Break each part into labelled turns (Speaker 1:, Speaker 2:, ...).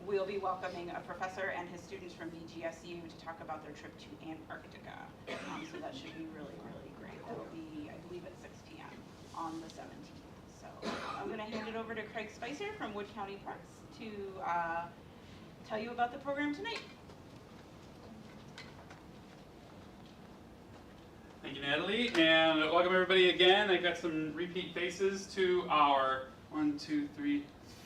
Speaker 1: we'll be welcoming a professor and his students from BGSU to talk about their trip to Antarctica. So that should be really, really great. That'll be, I believe, at 6 p.m. on the 17th. So I'm going to hand it over to Craig Spicer from Wood County Parks to tell you about the program tonight.
Speaker 2: Thank you, Natalie, and welcome everybody again. I got some repeat faces to our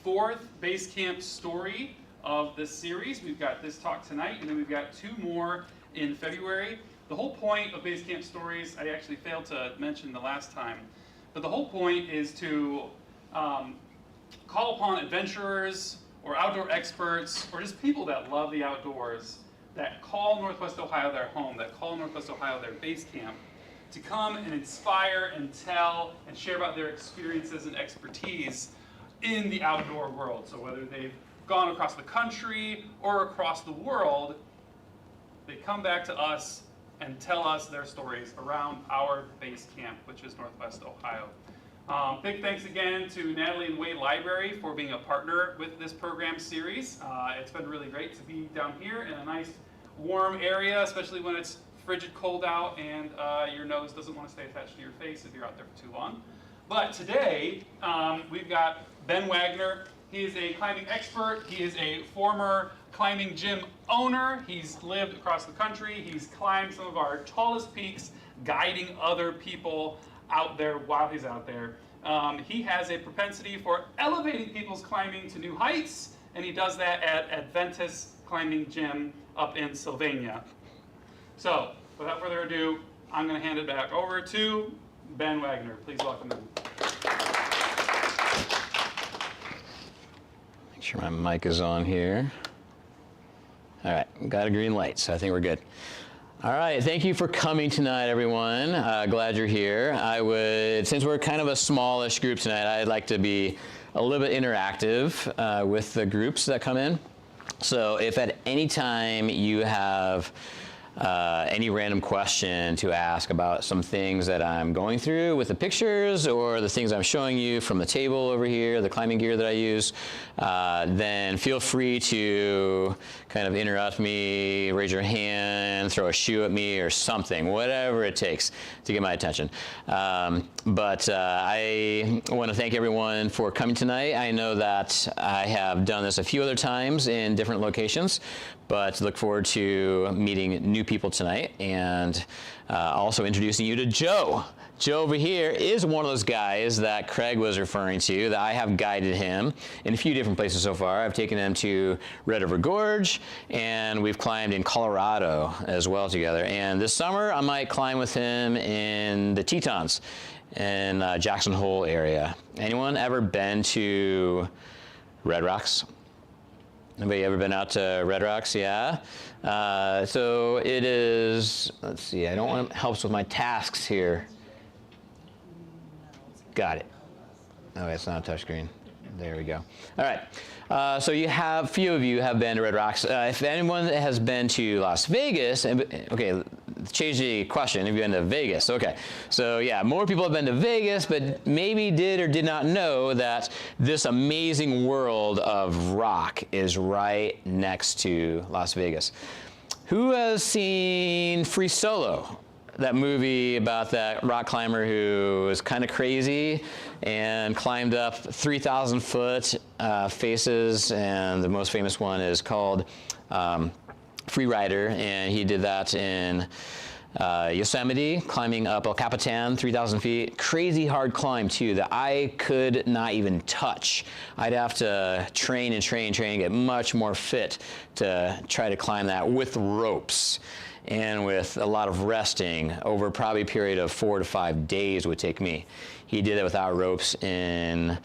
Speaker 2: 4th base camp story of this series. We've got this talk tonight, and then we've got 2 more in February. The whole point of base camp stories, I actually failed to mention the last time, but the whole point is to call upon adventurers or outdoor experts or just people that love the outdoors that call Northwest Ohio their home, that call Northwest Ohio their base camp, to come and inspire and tell and share about their experiences and expertise in the outdoor world. So whether they've gone across the country or across the world, they come back to us and tell us their stories around our base camp, which is Northwest Ohio. Big thanks again to Natalie and Wade Library for being a partner with this program series. It's been really great to be down here in a nice warm area, especially when it's frigid cold out and your nose doesn't want to stay attached to your face if you're out there for too long. But today, we've got Ben Waggoner. He is a climbing expert. He is a former climbing gym owner. He's lived across the country. He's climbed some of our tallest peaks, guiding other people out there while he's out there. He has a propensity for elevating people's climbing to new heights, and he does that at Adventus Climbing Gym up in Sylvania. So, without further ado, I'm going to hand it back over to Ben Waggoner. Please welcome him.
Speaker 3: Make sure my mic is on here. All right, got a green light, so I think we're good. All right, thank you for coming tonight, everyone. Glad you're here. Since we're kind of a smallish group tonight, I'd like to be a little bit interactive with the groups that come in. So if at any time you have any random question to ask about some things that I'm going through with the pictures or the things I'm showing you from the table over here, the climbing gear that I use, then feel free to kind of interrupt me, raise your hand, throw a shoe at me or something, whatever it takes to get my attention. But I want to thank everyone for coming tonight. I know that I have done this a few other times in different locations, but look forward to meeting new people tonight and also introducing you to Joe. Joe over here is one of those guys that Craig was referring to, that I have guided him in a few different places so far. I've taken him to Red River Gorge, and we've climbed in Colorado as well together. And this summer, I might climb with him in the Tetons in Jackson Hole area. Anyone ever been to Red Rocks? Anybody ever been out to Red Rocks? Yeah. So it is, let's see, I don't want it helps with my tasks here. Got it. Okay, it's not a touchscreen. There we go. All right. So few of you have been to Red Rocks. If anyone has been to Las Vegas, okay, change the question. Have you been to Vegas? Okay. So yeah, more people have been to Vegas, but maybe did or did not know that this amazing world of rock is right next to Las Vegas. Who has seen Free Solo? That movie about that rock climber who was kind of crazy and climbed up 3,000 foot faces, and the most famous one is called Free Rider, and he did that in Yosemite, climbing up El Capitan, 3,000 feet. Crazy hard climb too that I could not even touch. I'd have to train and get much more fit to try to climb that with ropes. And with a lot of resting over probably a period of 4 to 5 days would take me. He did it without ropes in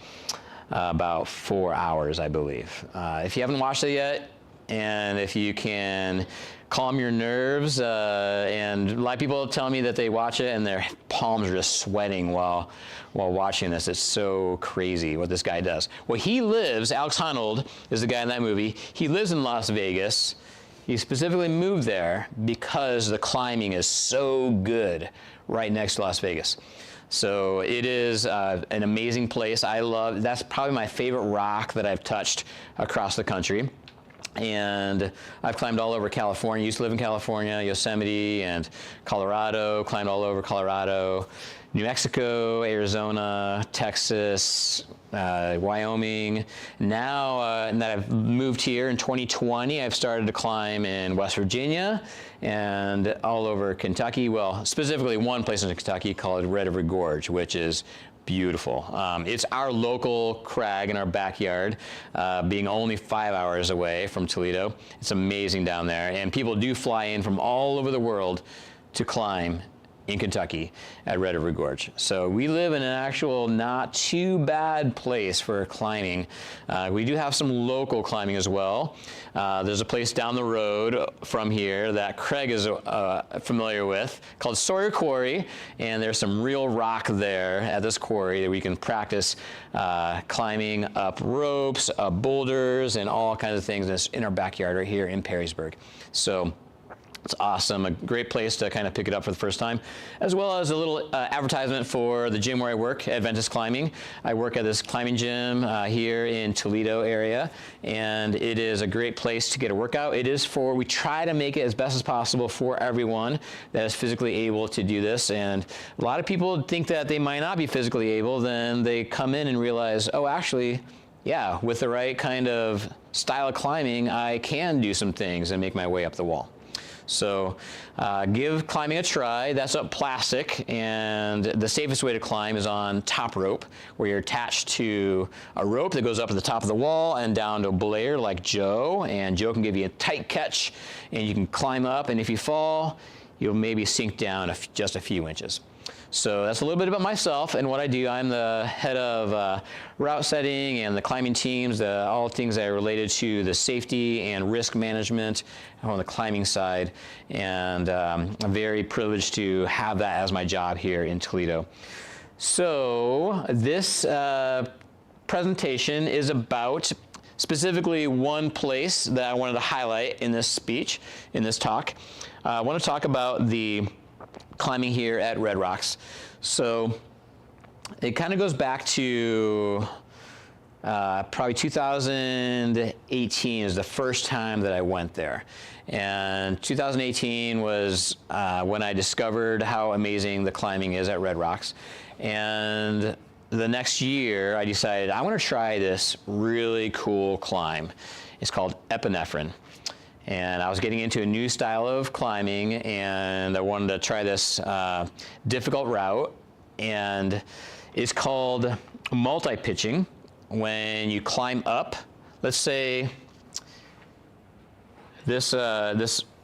Speaker 3: about 4 hours, I believe. If you haven't watched it yet, and if you can calm your nerves, and a lot of people tell me that they watch it and their palms are just sweating while watching this. It's so crazy what this guy does. Well, he lives, Alex Honnold is the guy in that movie, he lives in Las Vegas. He specifically moved there because the climbing is so good right next to Las Vegas. So it is an amazing place. That's probably my favorite rock that I've touched across the country. And I've climbed all over California. Used to live in California, Yosemite, and Colorado. Climbed all over Colorado, New Mexico, Arizona, Texas, Wyoming. Now that I've moved here in 2020, I've started to climb in West Virginia and all over Kentucky. Well, specifically one place in Kentucky called Red River Gorge, which is beautiful. It's our local crag in our backyard, being only 5 hours away from Toledo. It's amazing down there, and people do fly in from all over the world to climb in Kentucky at Red River Gorge. So we live in an actual not too bad place for climbing. We do have some local climbing as well. There's a place down the road from here that Craig is familiar with called Sawyer Quarry, and there's some real rock there at this quarry that we can practice climbing up ropes, up boulders, and all kinds of things in our backyard right here in Perrysburg. So it's awesome, a great place to kind of pick it up for the first time, as well as a little advertisement for the gym where I work, Adventus Climbing. I work at this climbing gym here in Toledo area, and it is a great place to get a workout. We try to make it as best as possible for everyone that is physically able to do this, and a lot of people think that they might not be physically able, then they come in and realize, oh, actually, yeah, with the right kind of style of climbing, I can do some things and make my way up the wall. So give climbing a try. That's up plastic, and the safest way to climb is on top rope, where you're attached to a rope that goes up at the top of the wall and down to a belayer like Joe, and Joe can give you a tight catch, and you can climb up, and if you fall, you'll maybe sink down just a few inches. So that's a little bit about myself and what I do. I'm the head of route setting and the climbing teams, all things that are related to the safety and risk management on the climbing side. And I'm very privileged to have that as my job here in Toledo. So this presentation is about specifically one place that I wanted to highlight in this speech, in this talk. I want to talk about the climbing here at Red Rocks. So it kind of goes back to probably 2018 is the first time that I went there. And 2018 was when I discovered how amazing the climbing is at Red Rocks. And the next year I decided I want to try this really cool climb. It's called Epinephrine. And I was getting into a new style of climbing, and I wanted to try this difficult route. And it's called multi-pitching. When you climb up, let's say this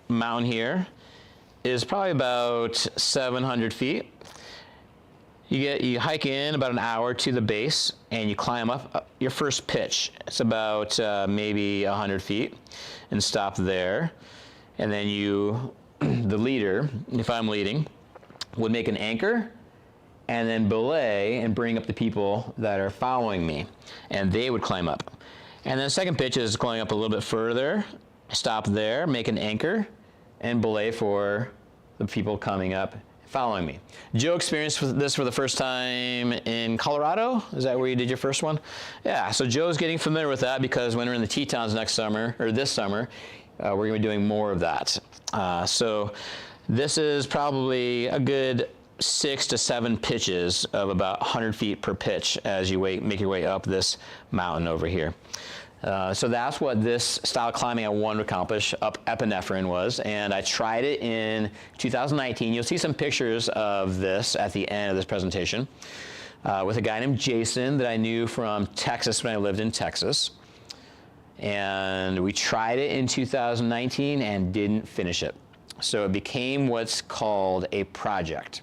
Speaker 3: mountain here is probably about 700 feet. You hike in about an hour to the base, and you climb up your first pitch. It's about maybe 100 feet, and stop there. And then the leader, if I'm leading, would make an anchor, and then belay and bring up the people that are following me, and they would climb up. And then the second pitch is going up a little bit further, stop there, make an anchor, and belay for the people coming up following me. Joe experienced this for the first time in Colorado. Is that where you did your first one? Yeah, so Joe's getting familiar with that, because when we're in the Tetons next summer, or this summer, we're going to be doing more of that. So this is probably a good 6 to 7 pitches of about 100 feet per pitch as you make your way up this mountain over here. So that's what this style of climbing I wanted to accomplish up Epinephrine was, and I tried it in 2019. You'll see some pictures of this at the end of this presentation with a guy named Jason that I knew from Texas when I lived in Texas. And we tried it in 2019 and didn't finish it. So it became what's called a project.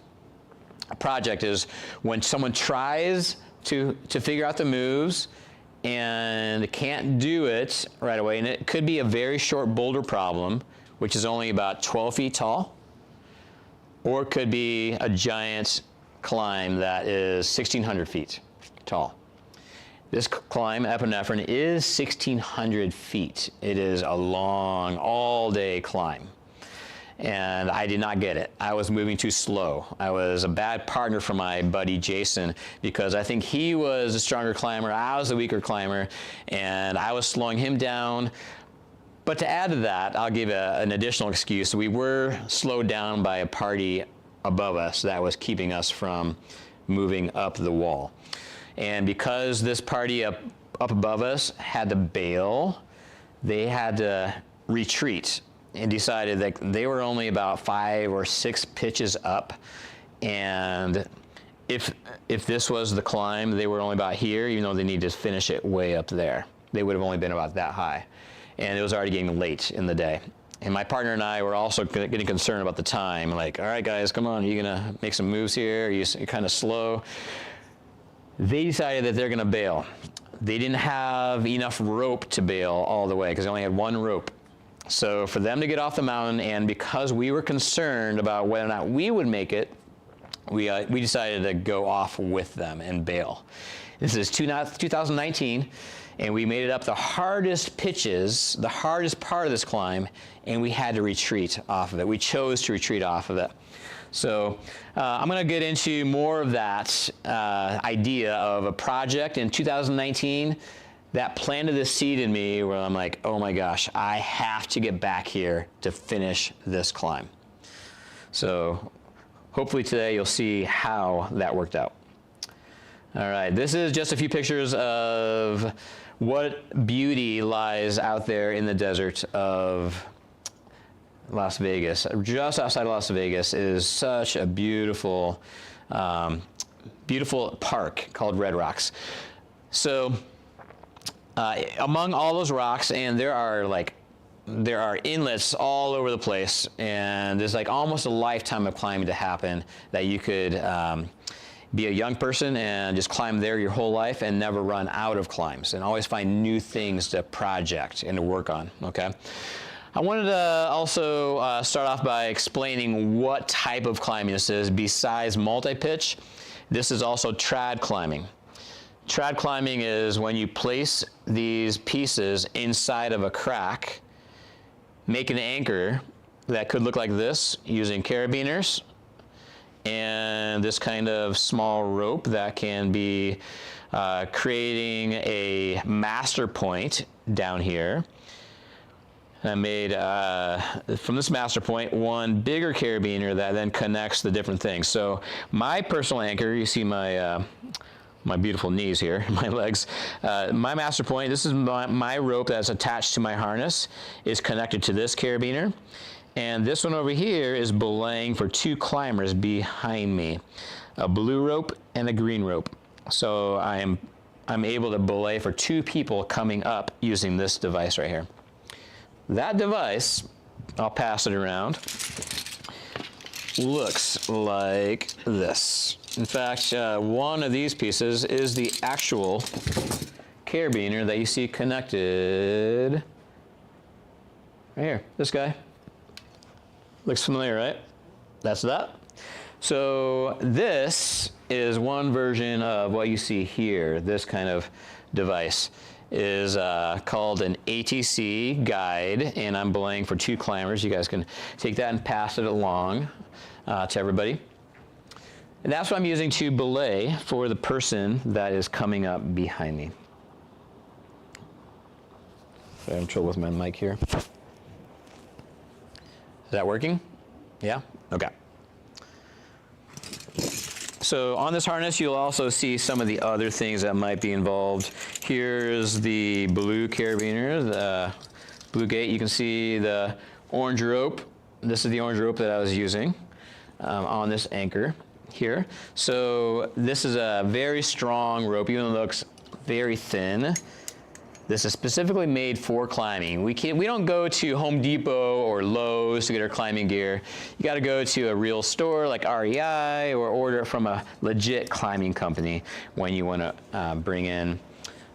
Speaker 3: A project is when someone tries to figure out the moves and can't do it right away, and it could be a very short boulder problem, which is only about 12 feet tall, or it could be a giant climb that is 1,600 feet tall. This climb, Epinephrine, is 1,600 feet. It is a long, all-day climb. And I did not get it. I was moving too slow. I was a bad partner for my buddy Jason, because I think he was a stronger climber, I was a weaker climber, and I was slowing him down But to add to that, I'll give an additional excuse. We were slowed down by a party above us that was keeping us from moving up the wall. And because this party up above us had to bail, they had to retreat and decided that they were only about 5 or 6 pitches up. And if this was the climb, they were only about here, even though they needed to finish it way up there. They would have only been about that high. And it was already getting late in the day. And my partner and I were also getting concerned about the time. Like, all right, guys, come on, are you gonna make some moves here? You're kind of slow. They decided that they're gonna bail. They didn't have enough rope to bail all the way because they only had 1 rope. So for them to get off the mountain, and because we were concerned about whether or not we would make it, we decided to go off with them and bail. This is 2019. And we made it up the hardest pitches, the hardest part of this climb, and we had to retreat off of it. We chose to retreat off of it. So I'm going to get into more of that idea of a project in 2019 that planted this seed in me where I'm like, oh my gosh, I have to get back here to finish this climb. So hopefully today you'll see how that worked out. All right, this is just a few pictures of what beauty lies out there in the desert of Las Vegas. Just outside of Las Vegas is such a beautiful, beautiful park called Red Rocks. So among all those rocks, and there are inlets all over the place, and there's like almost a lifetime of climbing to happen that you could be a young person and just climb there your whole life and never run out of climbs and always find new things to project and to work on, okay? I wanted to also start off by explaining what type of climbing this is besides multi-pitch. This is also trad climbing. Trad climbing is when you place these pieces inside of a crack, make an anchor that could look like this using carabiners, and this kind of small rope that can be creating a master point down here. I made, from this master point, 1 bigger carabiner that then connects the different things. So my personal anchor, you see my, my beautiful knees here, my legs. My master point, this is my rope that's attached to my harness, is connected to this carabiner. And this one over here is belaying for 2 climbers behind me, a blue rope and a green rope. So I'm able to belay for 2 people coming up using this device right here. That device, I'll pass it around, looks like this. In fact, one of these pieces is the actual carabiner that you see connected right here, this guy. Looks familiar, right? That's that. So this is one version of what you see here. This kind of device is called an ATC guide, and I'm belaying for 2 climbers. You guys can take that and pass it along to everybody. And that's what I'm using to belay for the person that is coming up behind me. So I'm in trouble with my mic here. Is that working? Yeah? Okay. So on this harness, you'll also see some of the other things that might be involved. Here's the blue carabiner, the blue gate. You can see the orange rope. This is the orange rope that I was using on this anchor here. So this is a very strong rope, even though it looks very thin. This is specifically made for climbing. We don't go to Home Depot or Lowe's to get our climbing gear. You gotta go to a real store like REI or order it from a legit climbing company when you wanna bring in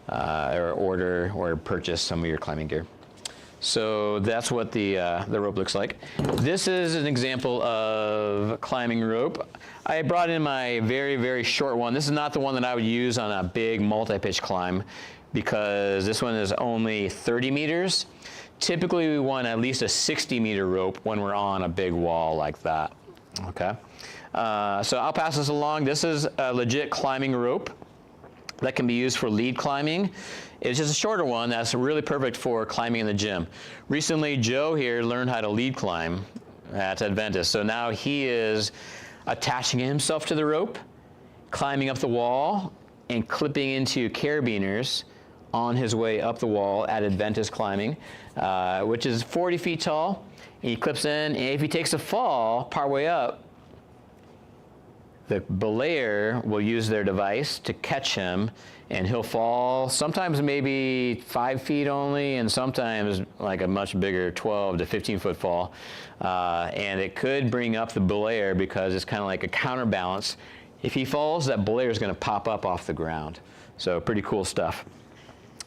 Speaker 3: or order or purchase some of your climbing gear. So that's what the rope looks like. This is an example of climbing rope. I brought in my very, very short one. This is not the one that I would use on a big multi-pitch climb, because this one is only 30 meters. Typically we want at least a 60-meter rope when we're on a big wall like that, okay? So I'll pass this along. This is a legit climbing rope that can be used for lead climbing. It's just a shorter one that's really perfect for climbing in the gym. Recently, Joe here learned how to lead climb at Adventus. So now he is attaching himself to the rope, climbing up the wall, and clipping into carabiners on his way up the wall at Adventus Climbing, which is 40 feet tall. He clips in, and if he takes a fall partway up, the belayer will use their device to catch him, and he'll fall, sometimes maybe 5 feet only, and sometimes like a much bigger 12 to 15 foot fall. And it could bring up the belayer because it's kind of like a counterbalance. If he falls, that belayer is going to pop up off the ground. So pretty cool stuff.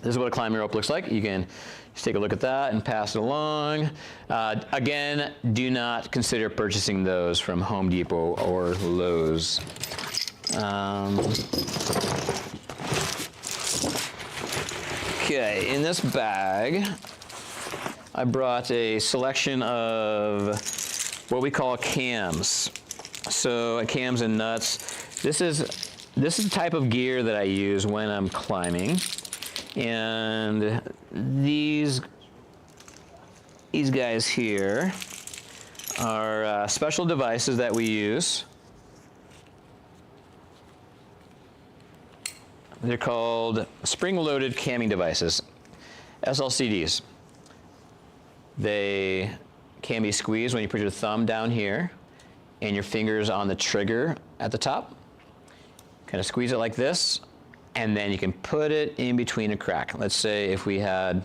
Speaker 3: This is what a climbing rope looks like. You can just take a look at that and pass it along. Again, do not consider purchasing those from Home Depot or Lowe's. Okay, in this bag, I brought a selection of what we call cams. So cams and nuts. This is the type of gear that I use when I'm climbing. And these guys here are special devices that we use. They're called spring-loaded camming devices, SLCDs. They can be squeezed when you put your thumb down here and your fingers on the trigger at the top. Kind of squeeze it like this, and then you can put it in between a crack. Let's say if we had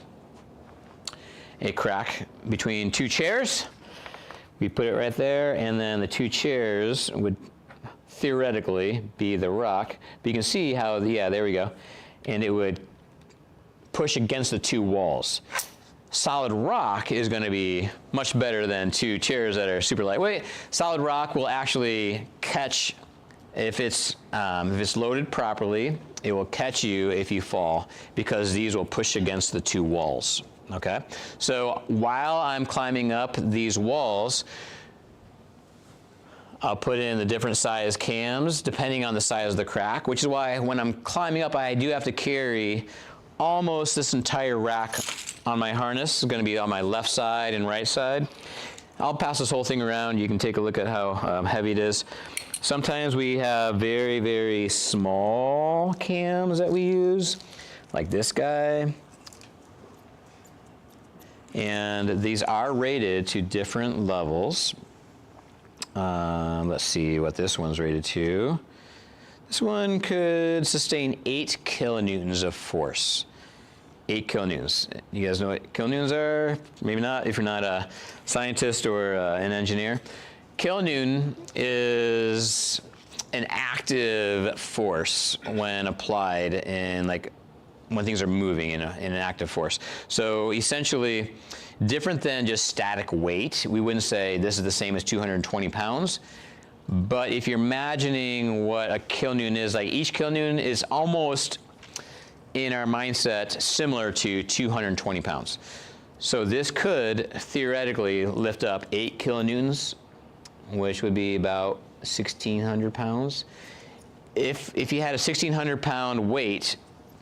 Speaker 3: a crack between two chairs, we put it right there, and then the two chairs would theoretically be the rock. But you can see how, yeah, there we go. And it would push against the two walls. Solid rock is going to be much better than two chairs that are super lightweight. Solid rock will actually catch, if it's loaded properly, it will catch you if you fall, because these will push against the two walls. Okay? So while I'm climbing up these walls, I'll put in the different size cams depending on the size of the crack, which is why when I'm climbing up, I do have to carry almost this entire rack on my harness. It's going to be on my left side and right side. I'll pass this whole thing around. You can take a look at how heavy it is. Sometimes we have very, very small cams that we use, like this guy. And these are rated to different levels. Let's see what this one's rated to. This one could sustain 8 kilonewtons of force. 8 kilonewtons. You guys know what kilonewtons are? Maybe not if you're not a scientist or an engineer. Kilonewton is an active force when applied in, like, when things are moving in an active force. So essentially, different than just static weight. We wouldn't say this is the same as 220 pounds. But if you're imagining what a kilonewton is, like each kilonewton is almost, in our mindset, similar to 220 pounds. So this could theoretically lift up 8 kilonewtons, which would be about 1,600 pounds. If you had a 1,600 pound weight,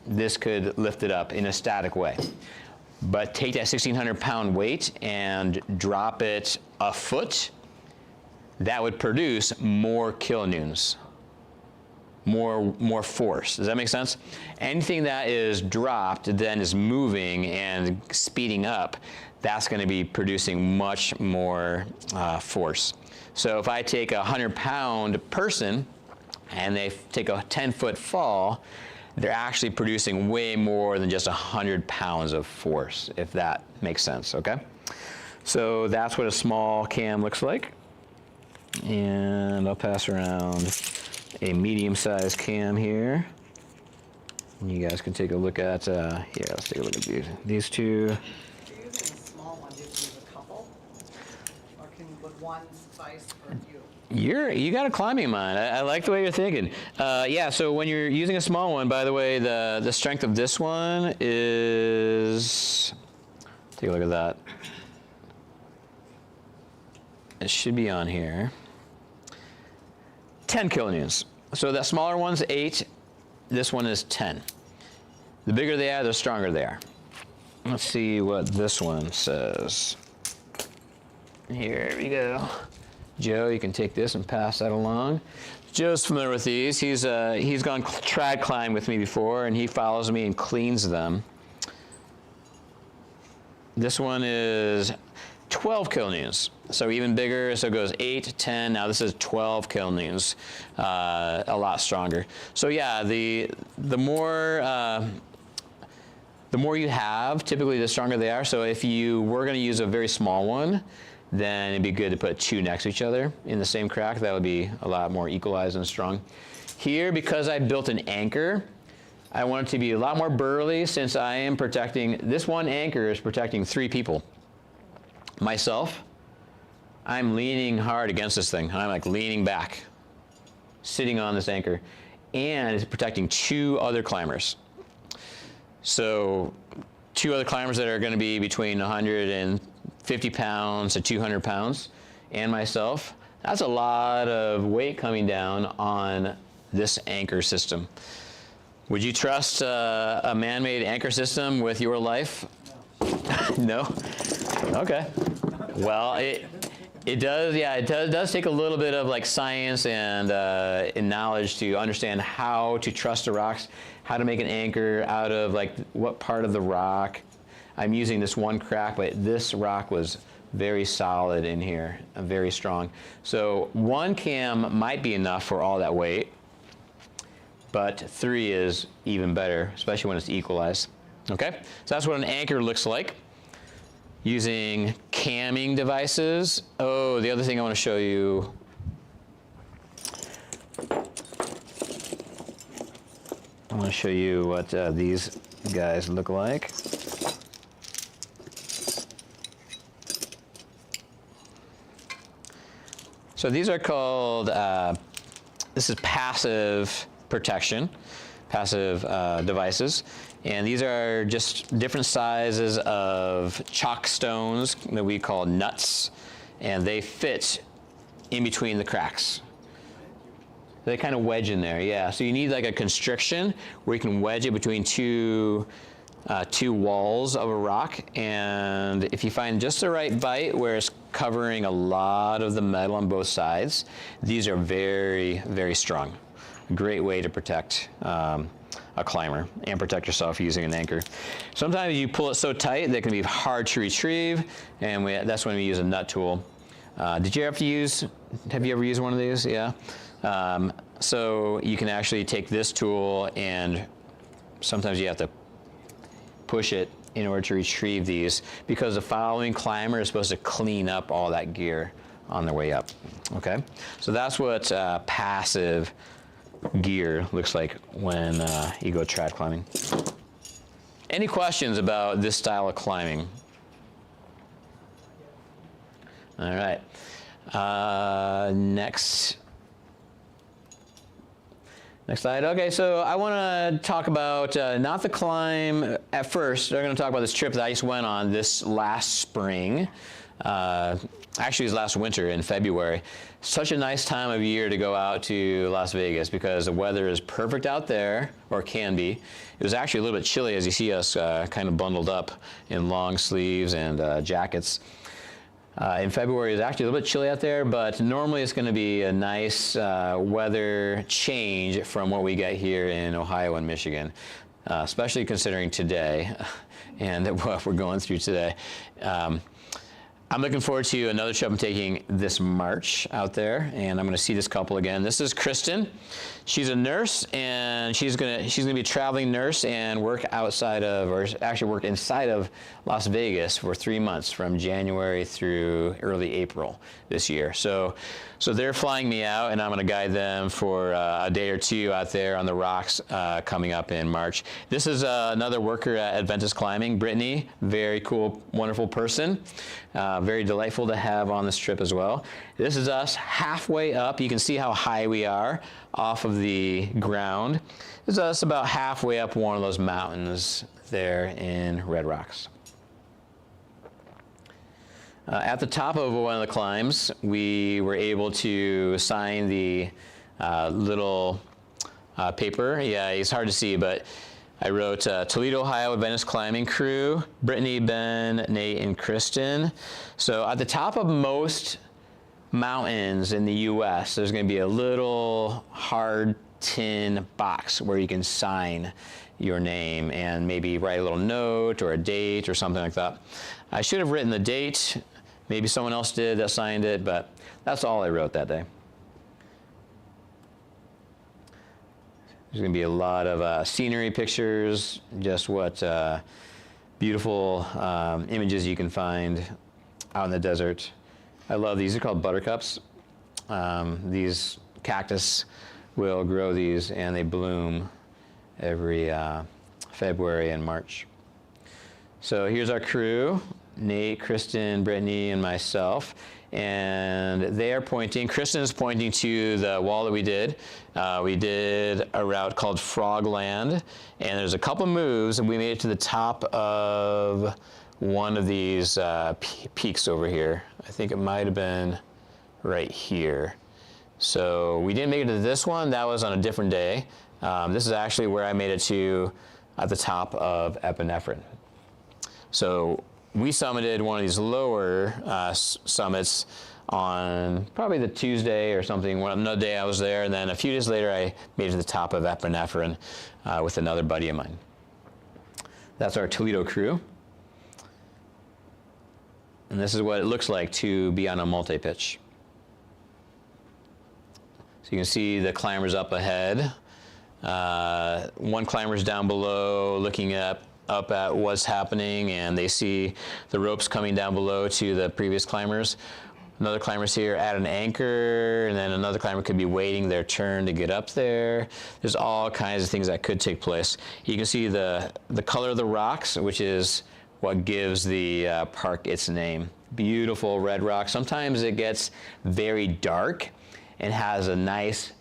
Speaker 3: this could lift it up in a static way. But take that 1,600 pound weight and drop it a foot, that would produce more kilonewtons, more force. Does that make sense? Anything that is dropped then is moving and speeding up, that's going to be producing much more force. So if I take a 100-pound person and they take a 10-foot fall, they're actually producing way more than just 100 pounds of force, if that makes sense, okay? So that's what a small cam looks like. And I'll pass around a medium-sized cam here. And you guys can take a look at, here, let's take a look at these two.
Speaker 4: If you're using a small one, do you use a couple? Or can you put one suffice for you?
Speaker 3: You got a climbing mind. I like the way you're thinking. Yeah, so when you're using a small one, by the way, the strength of this one is, take a look at that. It should be on here. 10 kilonewtons. So that smaller one's 8, this one is 10. The bigger they are, the stronger they are. Let's see what this one says. Here we go. Joe, you can take this and pass that along. Joe's familiar with these. He's gone trad climb with me before, and he follows me and cleans them. This one is 12 kilonewtons, so even bigger. So it goes 8, 10. Now this is 12 kilonewtons, a lot stronger. So yeah, the more you have, typically the stronger they are. So if you were going to use a very small one, then it'd be good to put 2 next to each other in the same crack. That would be a lot more equalized and strong. Here, because I built an anchor, I want it to be a lot more burly, since I am protecting, this one anchor is protecting 3 people. Myself, I'm leaning hard against this thing. I'm like leaning back, sitting on this anchor, and it's protecting 2 other climbers. So 2 other climbers that are going to be between 150 pounds to 200 pounds, and myself. That's a lot of weight coming down on this anchor system. Would you trust a man-made anchor system with your life? No? Okay. Well, it does take a little bit of like science and knowledge to understand how to trust the rocks, how to make an anchor out of like what part of the rock. I'm using this one crack, but this rock was very solid in here, very strong. So 1 cam might be enough for all that weight, but 3 is even better, especially when it's equalized. Okay, so that's what an anchor looks like using camming devices. Oh, the other thing I want to show you. I want to show you what these guys look like. So these are called, this is passive protection, passive devices. And these are just different sizes of chalk stones that we call nuts, and they fit in between the cracks. They kind of wedge in there, yeah. So you need like a constriction where you can wedge it between two walls of a rock, and if you find just the right bite where it's covering a lot of the metal on both sides, these are very, very strong. A great way to protect a climber and protect yourself using an anchor. Sometimes you pull it so tight that it can be hard to retrieve, and that's when we use a nut tool. Have you ever used one of these? Yeah. So you can actually take this tool, and sometimes you have to push it in order to retrieve these, because the following climber is supposed to clean up all that gear on their way up. Okay, so that's what passive gear looks like when you go trad climbing. Any questions about this style of climbing? All right, next slide. Okay, so I want to talk about not the climb at first. I'm going to talk about this trip that I just went on this last spring. Actually, it was last winter in February. Such a nice time of year to go out to Las Vegas because the weather is perfect out there, or can be. It was actually a little bit chilly, as you see us kind of bundled up in long sleeves and jackets. In February, it's actually a little bit chilly out there, but normally it's going to be a nice weather change from what we get here in Ohio and Michigan, especially considering today and what we're going through today. I'm looking forward to another trip I'm taking this March out there, and I'm going to see this couple again. This is Kristen. She's a nurse, and she's gonna be a traveling nurse and work outside of, or actually work inside of Las Vegas for 3 months from January through early April this year. So they're flying me out, and I'm going to guide them for a day or two out there on the rocks coming up in March. This is another worker at Adventus Climbing, Brittany. Very cool, wonderful person. Very delightful to have on this trip as well. This is us halfway up. You can see how high we are off of the ground. This is us about halfway up one of those mountains there in Red Rocks. At the top of one of the climbs, we were able to sign the little paper. Yeah, it's hard to see, but I wrote Toledo, Ohio, Adventus Climbing Crew, Brittany, Ben, Nate, and Kristen. So at the top of most mountains in the US, there's going to be a little hard tin box where you can sign your name and maybe write a little note or a date or something like that. I should have written the date. Maybe someone else did that signed it, but that's all I wrote that day. There's going to be a lot of scenery pictures, just what beautiful images you can find out in the desert. I love these. They're called buttercups. These cactus will grow these, and they bloom every February and March. So here's our crew, Nate, Kristen, Brittany, and myself. And they are pointing, Kristen is pointing to the wall that we did. We did a route called Frogland, and there's a couple moves, and we made it to the top of one of these peaks over here. I think it might have been right here. So we didn't make it to this one. That was on a different day. This is actually where I made it to at the top of Epinephrine. So we summited one of these lower summits on probably the Tuesday or something, another day I was there, and then a few days later I made it to the top of Epinephrine with another buddy of mine. That's our Toledo crew. And this is what it looks like to be on a multi-pitch. So you can see the climbers up ahead. One climber's down below looking up at what's happening, and they see the ropes coming down below to the previous climbers. Another climber's here at an anchor, and then another climber could be waiting their turn to get up there. There's all kinds of things that could take place. You can see the color of the rocks, which is what gives the park its name. Beautiful red rock. Sometimes it gets very dark and has a nice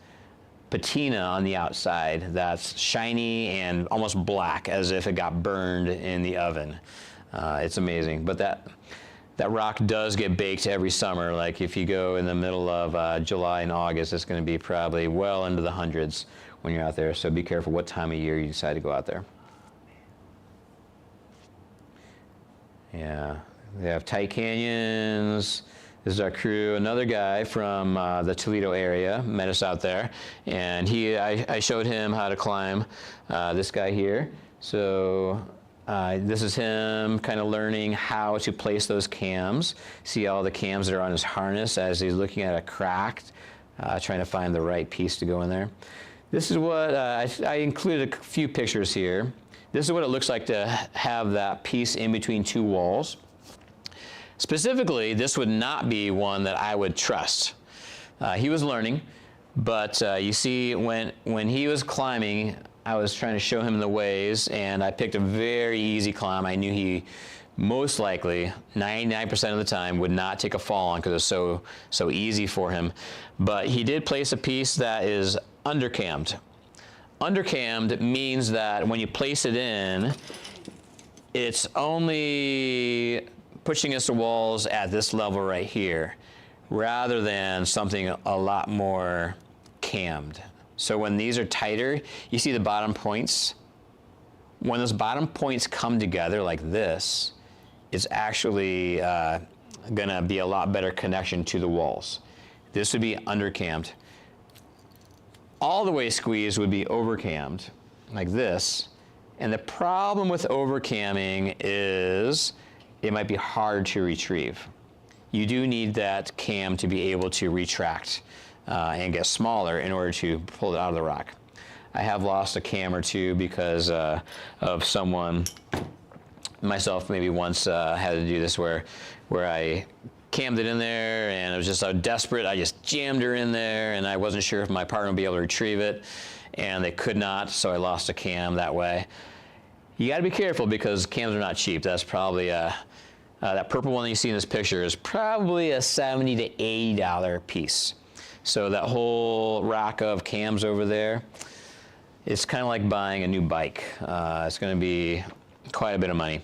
Speaker 3: patina on the outside that's shiny and almost black, as if it got burned in the oven. It's amazing. But that rock does get baked every summer. Like if you go in the middle of July and August, it's going to be probably well into the hundreds when you're out there. So be careful what time of year you decide to go out there. Yeah, they have tight canyons. This is our crew. Another guy from the Toledo area met us out there, and I showed him how to climb this guy here. So this is him kind of learning how to place those cams. See all the cams that are on his harness as he's looking at a crack, trying to find the right piece to go in there. This is what, I included a few pictures here. This is what it looks like to have that piece in between two walls. Specifically, this would not be one that I would trust. He was learning, but you see when he was climbing, I was trying to show him the ways, and I picked a very easy climb. I knew he most likely, 99% of the time, would not take a fall on because it was so easy for him. But he did place a piece that is undercammed. Undercammed means that when you place it in, it's only pushing against the walls at this level right here, rather than something a lot more cammed. So when these are tighter, you see the bottom points. When those bottom points come together like this, it's actually gonna be a lot better connection to the walls. This would be undercammed. All the way squeezed would be overcammed, like this. And the problem with overcamming is it might be hard to retrieve. You do need that cam to be able to retract and get smaller in order to pull it out of the rock. I have lost a cam or two because of someone, myself maybe once had to do this where I cammed it in there, and I was just so desperate, I just jammed her in there, and I wasn't sure if my partner would be able to retrieve it, and they could not, so I lost a cam that way. You gotta be careful because cams are not cheap. That's probably, that purple one that you see in this picture is probably a $70 to $80 piece. So that whole rack of cams over there, it's kind of like buying a new bike. It's gonna be quite a bit of money.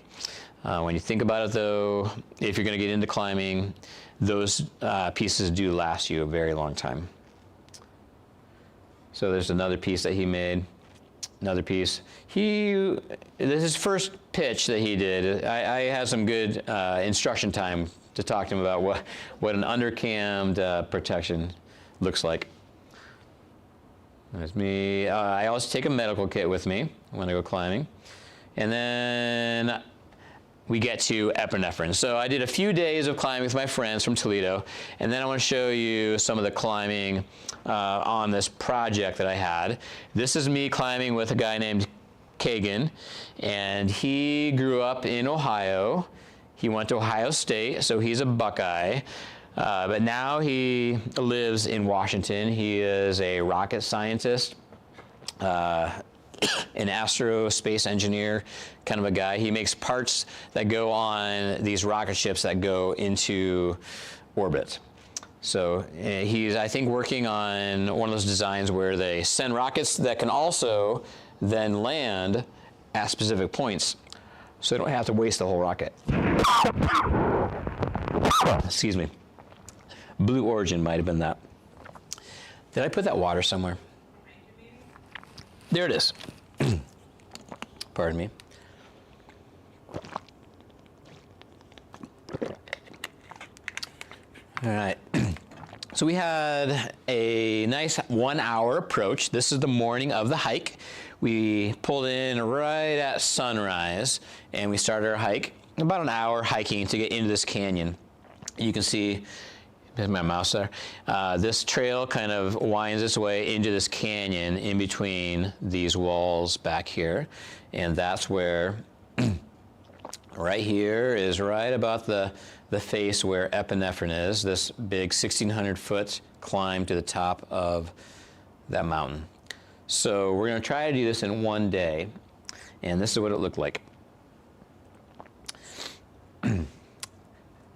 Speaker 3: When you think about it though, if you're gonna get into climbing, those pieces do last you a very long time. So there's another piece that he made. another piece. This is his first pitch that he did. I had some good instruction time to talk to him about what an undercammed protection looks like. There's me. I always take a medical kit with me when I go climbing. And then we get to epinephrine. So I did a few days of climbing with my friends from Toledo, and then I want to show you some of the climbing on this project that I had. This is me climbing with a guy named Kagan, and he grew up in Ohio. He went to Ohio State, so he's a Buckeye. But now he lives in Washington. He is a rocket scientist, an aerospace engineer kind of a guy. He makes parts that go on these rocket ships that go into orbit. So he's, I think, working on one of those designs where they send rockets that can also then land at specific points, so they don't have to waste the whole rocket. Excuse me. Blue Origin might have been that. Did I put that water somewhere? There it is. Pardon me. All right. So we had a nice 1 hour approach. This is the morning of the hike. We pulled in right at sunrise, and we started our hike. About an hour hiking to get into this canyon. You can see, there's my mouse there. This trail kind of winds its way into this canyon in between these walls back here. And that's where, right here is right about the face where epinephrine is, this big 1,600-foot climb to the top of that mountain. So we're going to try to do this in one day, and this is what it looked like.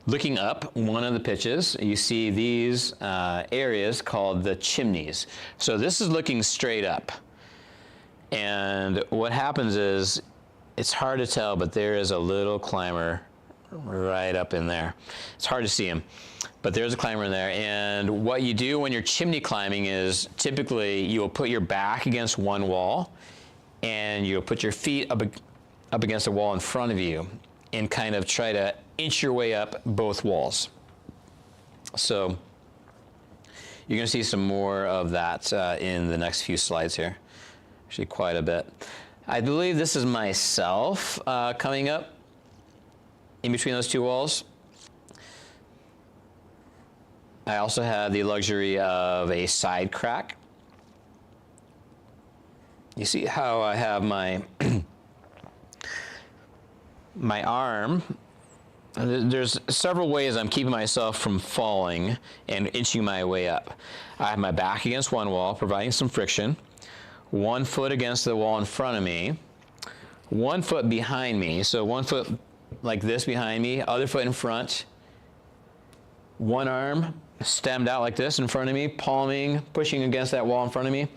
Speaker 3: Looking up one of the pitches, you see these areas called the chimneys. So this is looking straight up. And what happens is, it's hard to tell, but there is a little climber right up in there. It's hard to see him, but there's a climber in there. And what you do when you're chimney climbing is, typically you will put your back against one wall, and you'll put your feet up against the wall in front of you, and kind of try to inch your way up both walls. So you're going to see some more of that in the next few slides here. Actually, quite a bit. I believe this is myself coming up in between those two walls. I also have the luxury of a side crack. You see how I have my my arm. There's several ways I'm keeping myself from falling and inching my way up. I have my back against one wall, providing some friction. 1 foot against the wall in front of me. 1 foot behind me. So 1 foot like this behind me, other foot in front. One arm stemmed out like this in front of me, palming, pushing against that wall in front of me.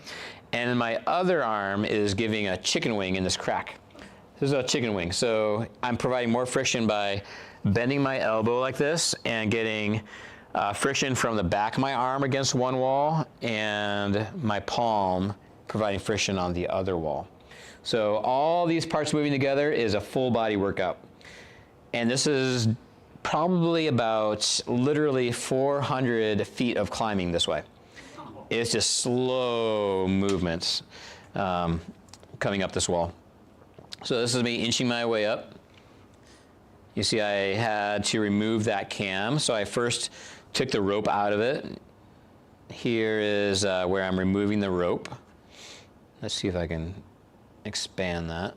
Speaker 3: And my other arm is giving a chicken wing in this crack. This is a chicken wing. So I'm providing more friction by bending my elbow like this and getting friction from the back of my arm against one wall, and my palm providing friction on the other wall. So all these parts moving together is a full body workout. And this is probably about literally 400 feet of climbing this way. It's just slow movements coming up this wall. So this is me inching my way up. You see I had to remove that cam, so I first took the rope out of it. Here is where I'm removing the rope. Let's see if I can expand that.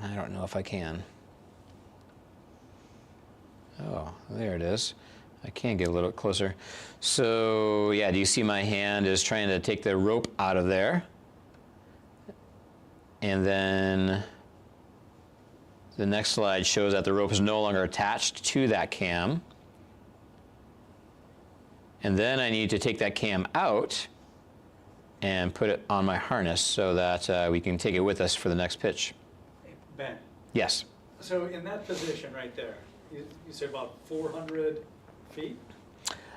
Speaker 3: I don't know if I can. Oh, there it is. I can get a little closer. So yeah, do you see my hand is trying to take the rope out of there? And then the next slide shows that the rope is no longer attached to that cam. And then I need to take that cam out and put it on my harness so that we can take it with us for the next pitch.
Speaker 5: Hey, Ben,
Speaker 3: Yes.
Speaker 5: so in that position right there, you said about 400 feet?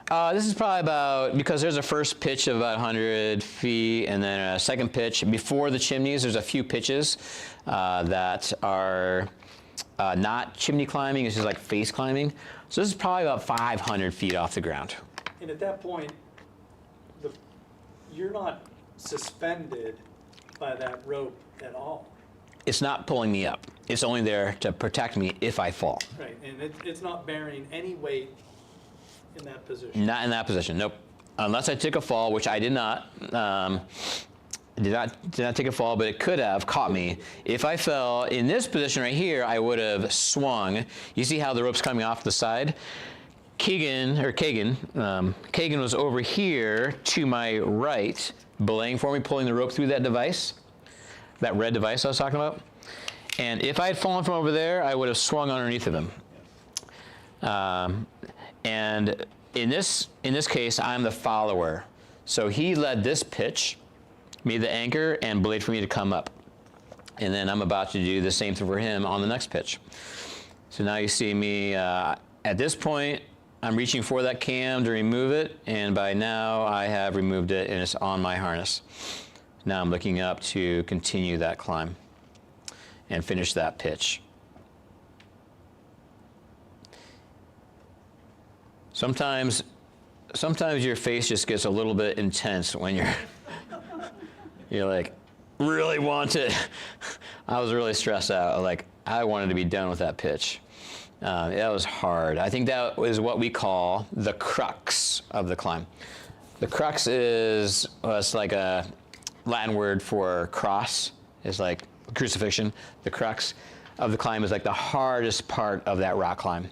Speaker 3: This is probably about, because there's a first pitch of about 100 feet, and then a second pitch. Before the chimneys, there's a few pitches that are not chimney climbing, it's just like face climbing. So this is probably about 500 feet off the ground.
Speaker 5: And at that point, you're not suspended by that rope at all.
Speaker 3: It's not pulling me up. It's only there to protect me if I fall.
Speaker 5: Right, and it's not bearing any weight in that position.
Speaker 3: Not in that position, nope. Unless I took a fall, which I did not. Did not take a fall, but it could have caught me. If I fell in this position right here, I would have swung. You see how the rope's coming off the side? Kagan was over here to my right, belaying for me, pulling the rope through that device, that red device I was talking about. And if I had fallen from over there, I would have swung underneath of him. And in this case, I'm the follower. So he led this pitch, made the anchor, and belayed for me to come up. And then I'm about to do the same thing for him on the next pitch. So now you see me, at this point, I'm reaching for that cam to remove it, and by now I have removed it and it's on my harness. Now I'm looking up to continue that climb and finish that pitch. Sometimes your face just gets a little bit intense when you're like, really want it. I was really stressed out. Like, I wanted to be done with that pitch. That was hard. I think that is what we call the crux of the climb. The crux is, well, it's like a Latin word for cross. It's like crucifixion. The crux of the climb is like the hardest part of that rock climb.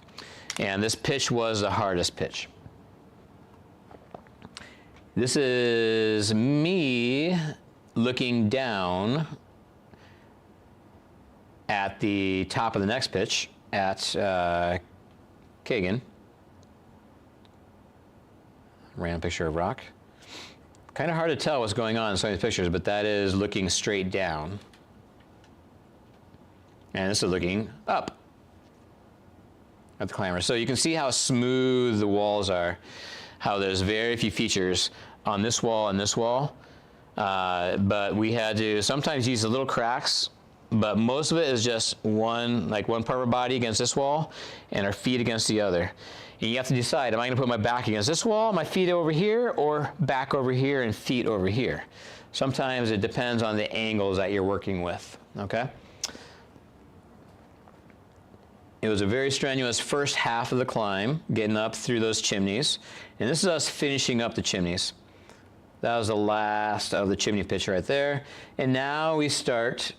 Speaker 3: And this pitch was the hardest pitch. This is me looking down at the top of the next pitch at Kagan. Random picture of rock. Kind of hard to tell what's going on in some of these pictures, but that is looking straight down. And this is looking up at the climber. So you can see how smooth the walls are, how there's very few features on this wall and this wall. But we had to sometimes use the little cracks, but most of it is just one part of our body against this wall and our feet against the other. And you have to decide, am I going to put my back against this wall, my feet over here, or back over here and feet over here? Sometimes it depends on the angles that you're working with, okay? It was a very strenuous first half of the climb, getting up through those chimneys. And this is us finishing up the chimneys. That was the last of the chimney pitch right there. And now we start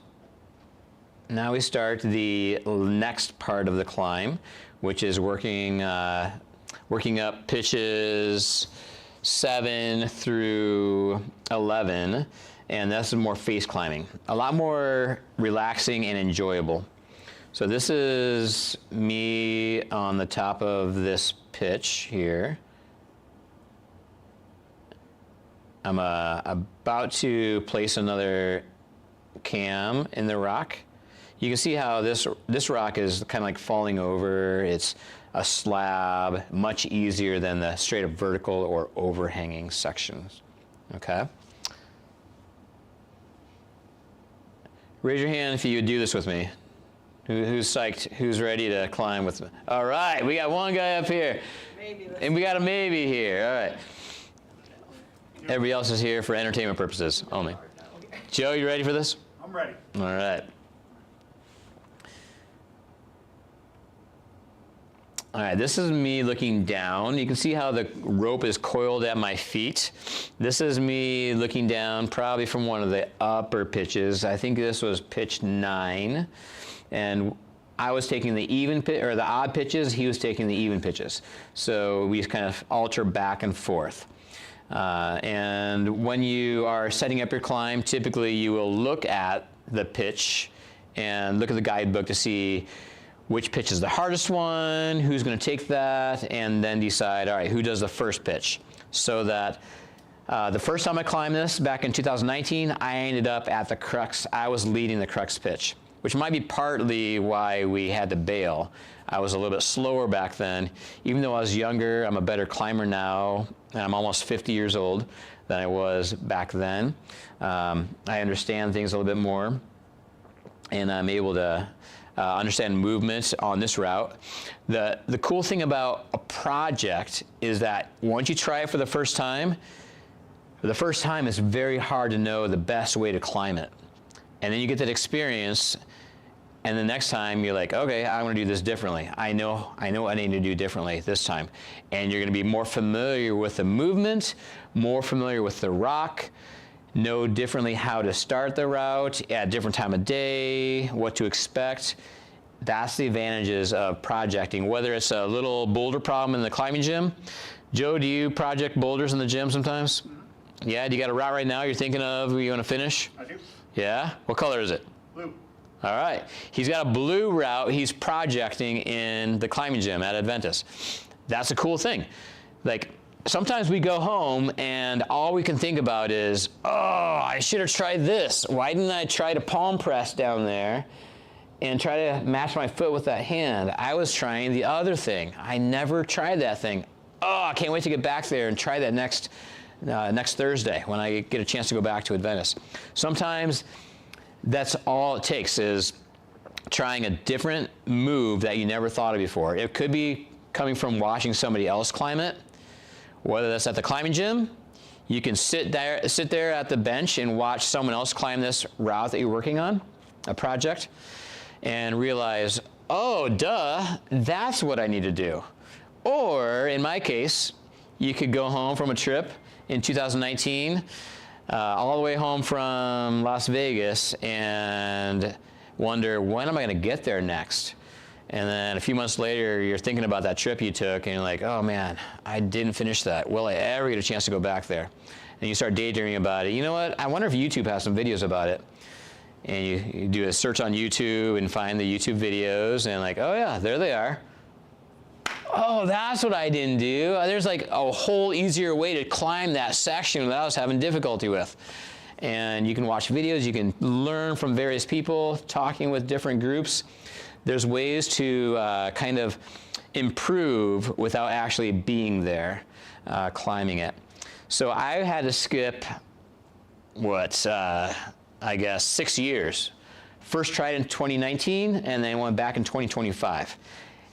Speaker 3: the next part of the climb, which is working up pitches 7 through 11. And that's more face climbing. A lot more relaxing and enjoyable. So this is me on the top of this pitch here. I'm about to place another cam in the rock. You can see how this rock is kind of like falling over. It's a slab, much easier than the straight up vertical or overhanging sections. Okay? Raise your hand if you would do this with me. Who's psyched? Who's ready to climb with me? All right, we got one guy up here.
Speaker 4: Maybe.
Speaker 3: And we got a maybe here. All right. Everybody else is here for entertainment purposes only. Joe, you ready for this?
Speaker 5: I'm ready.
Speaker 3: All right. All right, this is me looking down. You can see how the rope is coiled at my feet. This is me looking down probably from one of the upper pitches. I think this was pitch 9. And I was taking the odd pitches, he was taking the even pitches. So we kind of alter back and forth. And when you are setting up your climb, typically you will look at the pitch and look at the guidebook to see which pitch is the hardest one, who's going to take that, and then decide, all right, who does the first pitch? So that the first time I climbed this back in 2019, I ended up at the crux. I was leading the crux pitch. which might be partly why we had to bail. I was a little bit slower back then. Even though I was younger, I'm a better climber now, and I'm almost 50 years old than I was back then. I understand things a little bit more, and I'm able to understand movements on this route. The cool thing about a project is that once you try it for the first time it's very hard to know the best way to climb it. And then you get that experience, and the next time you're like, okay, I want to do this differently. I know what I need to do differently this time. And you're going to be more familiar with the movement, more familiar with the rock, know differently how to start the route at a different time of day, what to expect. That's the advantages of projecting, whether it's a little boulder problem in the climbing gym. Joe, do you project boulders in the gym sometimes? Yeah, do you got a route right now you're thinking of you want to finish?
Speaker 6: I do.
Speaker 3: Yeah? What color is it?
Speaker 6: Blue.
Speaker 3: All right. He's got a blue route he's projecting in the climbing gym at Adventus. That's a cool thing. Like, sometimes we go home and all we can think about is, oh, I should have tried this. Why didn't I try to palm press down there and try to match my foot with that hand? I was trying the other thing. I never tried that thing. Oh, I can't wait to get back there and try that next Thursday when I get a chance to go back to Adventus. Sometimes that's all it takes, is trying a different move that you never thought of before. It could be coming from watching somebody else climb it, whether that's at the climbing gym. You can sit there at the bench and watch someone else climb this route that you're working on, a project, and realize, oh, duh, that's what I need to do. Or, in my case, you could go home from a trip in 2019, all the way home from Las Vegas, and wonder, when am I going to get there next? And then a few months later, you're thinking about that trip you took, and you're like, oh man, I didn't finish that. Will I ever get a chance to go back there? And you start daydreaming about it. You know what? I wonder if YouTube has some videos about it. And you do a search on YouTube and find the YouTube videos, and like, oh yeah, there they are. Oh, that's what I didn't do. There's like a whole easier way to climb that section that I was having difficulty with. And you can watch videos, you can learn from various people, talking with different groups. There's ways to kind of improve without actually being there, climbing it. So I had to skip, I guess 6 years. First tried in 2019, and then went back in 2025.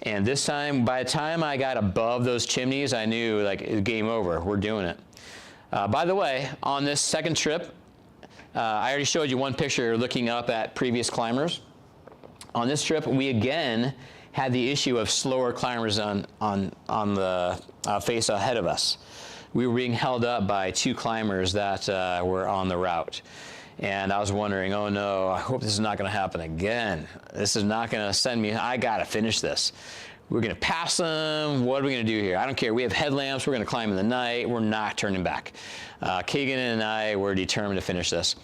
Speaker 3: And this time, by the time I got above those chimneys, I knew, like, it's game over. We're doing it. By the way, on this second trip, I already showed you one picture looking up at previous climbers. On this trip, we again had the issue of slower climbers on the face ahead of us. We were being held up by 2 climbers that were on the route. And I was wondering, oh no, I hope this is not going to happen again. This is not going to send me, I got to finish this. We're going to pass them. What are we going to do here? I don't care. We have headlamps. We're going to climb in the night. We're not turning back. Kagan and I were determined to finish this.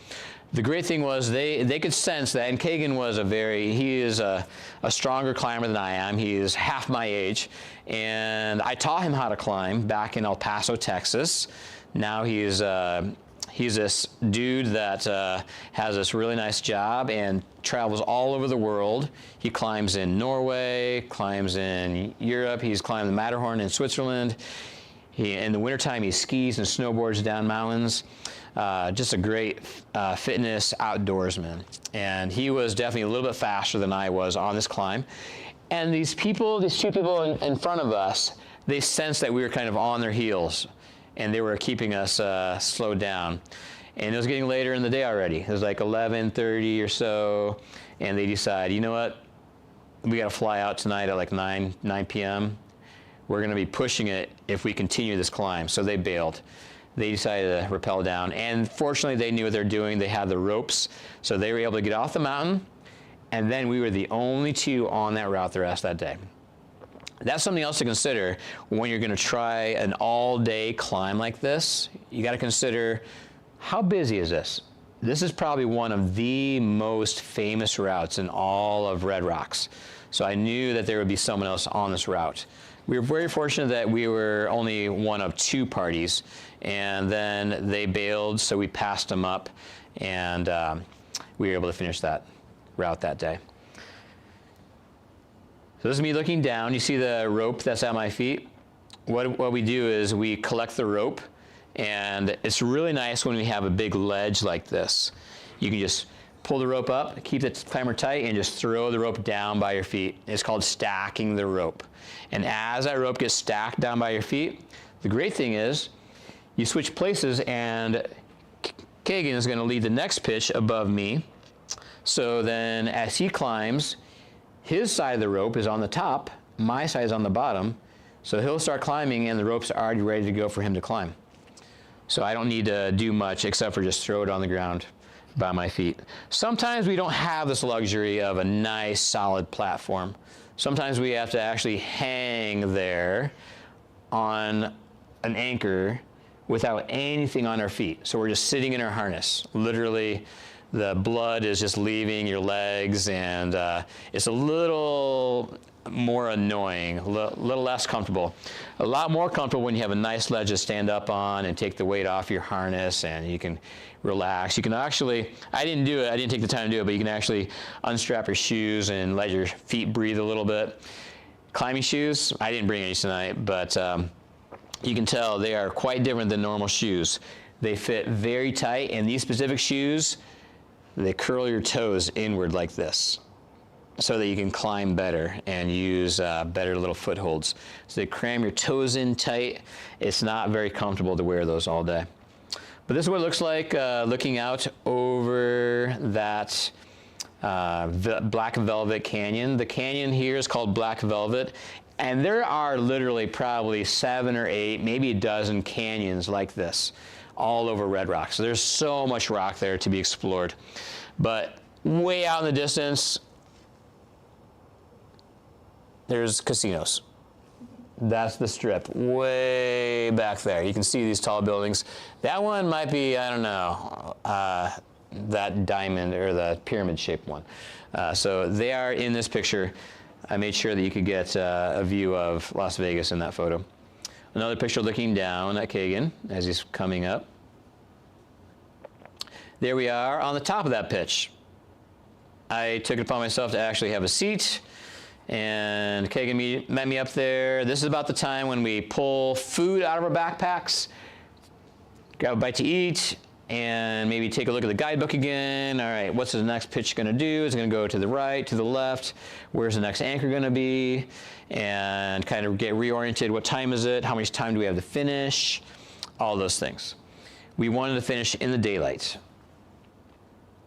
Speaker 3: The great thing was they could sense that, and Kagan was he is a stronger climber than I am. He is half my age. And I taught him how to climb back in El Paso, Texas. Now he's this dude that has this really nice job and travels all over the world. He climbs in Norway, climbs in Europe. He's climbed the Matterhorn in Switzerland. In the wintertime, he skis and snowboards down mountains. Just a great fitness outdoorsman. And he was definitely a little bit faster than I was on this climb. And these 2 people in front of us, they sensed that we were kind of on their heels, and they were keeping us slowed down. And it was getting later in the day already. It was like 11:30 or so, and they decided, you know what? We got to fly out tonight at like 9 p.m. We're going to be pushing it if we continue this climb. So they bailed. They decided to rappel down, and fortunately they knew what they're doing. They had the ropes, so they were able to get off the mountain, and then we were the only 2 on that route the rest of that day. That's something else to consider when you're going to try an all-day climb like this. You got to consider, how busy is this? This is probably one of the most famous routes in all of Red Rocks. So I knew that there would be someone else on this route. We were very fortunate that we were only one of 2 parties, and then they bailed, so we passed them up, and we were able to finish that. route that day. So this is me looking down. You see the rope that's at my feet? What we do is we collect the rope, and it's really nice when we have a big ledge like this. You can just pull the rope up, keep the climber tight, and just throw the rope down by your feet. It's called stacking the rope. And as that rope gets stacked down by your feet, the great thing is you switch places, and Kagan is going to lead the next pitch above me. So then as he climbs, his side of the rope is on the top, my side is on the bottom. So he'll start climbing, and the rope's already ready to go for him to climb. So I don't need to do much except for just throw it on the ground by my feet. Sometimes we don't have this luxury of a nice solid platform. Sometimes we have to actually hang there on an anchor without anything on our feet. So we're just sitting in our harness. Literally, the blood is just leaving your legs, and it's a little more annoying, a little less comfortable. A lot more comfortable when you have a nice ledge to stand up on and take the weight off your harness, and you can relax. You can actually, I didn't do it, I didn't take the time to do it, but you can actually unstrap your shoes and let your feet breathe a little bit. Climbing shoes, I didn't bring any tonight, but you can tell they are quite different than normal shoes. They fit very tight, and these specific shoes, they curl your toes inward like this, so that you can climb better and use better little footholds. So they cram your toes in tight. It's not very comfortable to wear those all day. But this is what it looks like looking out over that Black Velvet Canyon. The canyon here is called Black Velvet, and there are literally probably 7 or 8, maybe a dozen canyons like this all over Red Rock. So there's so much rock there to be explored. But way out in the distance, there's casinos. That's the strip, way back there. You can see these tall buildings. That one might be, I don't know, that diamond or the pyramid-shaped one. So they are in this picture. I made sure that you could get a view of Las Vegas in that photo. Another picture looking down at Kagan as he's coming up. There we are on the top of that pitch. I took it upon myself to actually have a seat, and Kagan met me up there. This is about the time when we pull food out of our backpacks, grab a bite to eat, and maybe take a look at the guidebook again. All right, what's the next pitch going to do? Is it going to go to the right, to the left? Where's the next anchor going to be? And kind of get reoriented. What time is it? How much time do we have to finish? All those things. We wanted to finish in the daylight.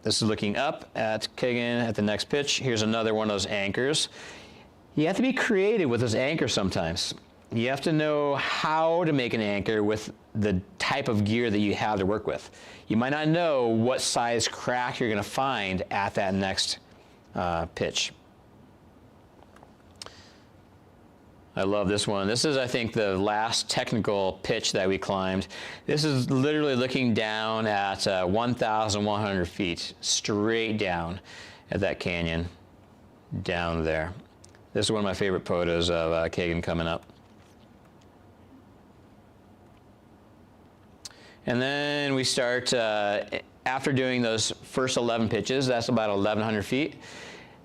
Speaker 3: This is looking up at Kagan at the next pitch. Here's another one of those anchors. You have to be creative with those anchors sometimes. You have to know how to make an anchor with the type of gear that you have to work with. You might not know what size crack you're going to find at that next pitch. I love this one. This is, I think, the last technical pitch that we climbed. This is literally looking down at 1,100 feet, straight down at that canyon down there. This is one of my favorite photos of Kagan coming up. And then we start, after doing those first 11 pitches, that's about 1,100 feet.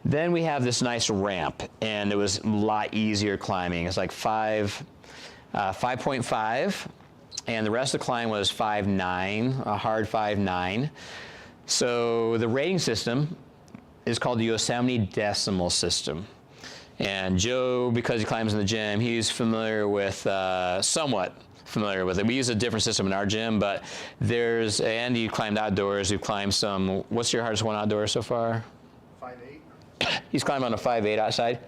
Speaker 3: Then we have this nice ramp, and it was a lot easier climbing. It's like 5.5, and the rest of the climb was 5.9, a hard 5.9. So the rating system is called the Yosemite Decimal System. And Joe, because he climbs in the gym, he's familiar with, somewhat familiar with it. We use a different system in our gym, but there's, and you climbed outdoors, you've climbed some, what's your hardest one outdoors so far?
Speaker 6: 5.8.
Speaker 3: He's climbed on a 5.8 outside.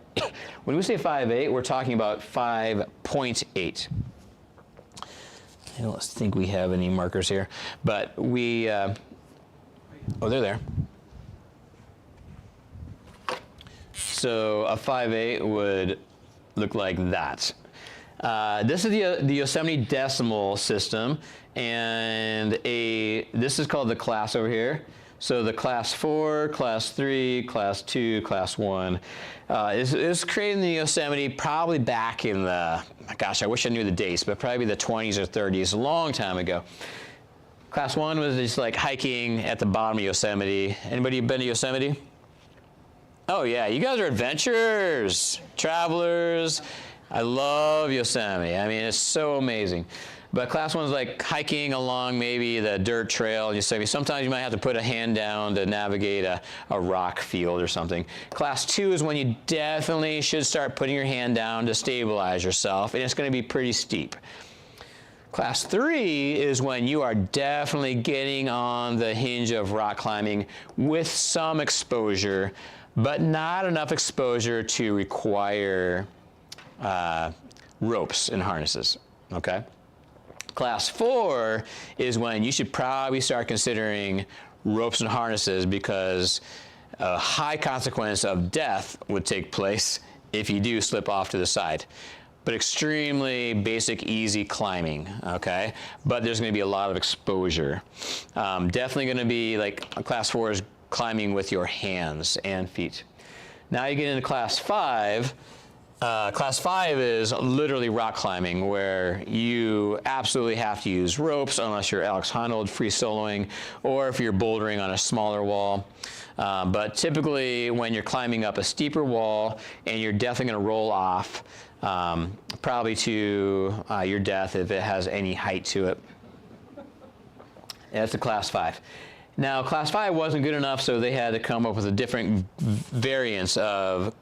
Speaker 3: When we say 5.8, we're talking about 5.8. I don't think we have any markers here, but we, oh, they're there. So a 5.8 would look like that. This is the Yosemite Decimal System, and this is called the class over here. So the class 4, class 3, class 2, class 1 is created in the Yosemite probably back in the, gosh, I wish I knew the dates, but probably the 20s or 30s, a long time ago. Class 1 was just like hiking at the bottom of Yosemite. Anybody been to Yosemite? Oh yeah, you guys are adventurers, travelers. I love Yosemite. I mean, it's so amazing. But class 1 is like hiking along maybe the dirt trail in Yosemite. Sometimes you might have to put a hand down to navigate a rock field or something. Class 2 is when you definitely should start putting your hand down to stabilize yourself, and it's going to be pretty steep. Class 3 is when you are definitely getting on the hinge of rock climbing with some exposure, but not enough exposure to require ropes and harnesses, okay? Class 4 is when you should probably start considering ropes and harnesses, because a high consequence of death would take place if you do slip off to the side. But extremely basic, easy climbing, okay? But there's gonna be a lot of exposure. Definitely gonna be like, class 4 is climbing with your hands and feet. Now you get into class 5. Class 5 is literally rock climbing, where you absolutely have to use ropes unless you're Alex Honnold free soloing, or if you're bouldering on a smaller wall. But typically when you're climbing up a steeper wall, and you're definitely gonna roll off, probably to your death if it has any height to it. That's a class 5. Now class 5 wasn't good enough, so they had to come up with a different variance of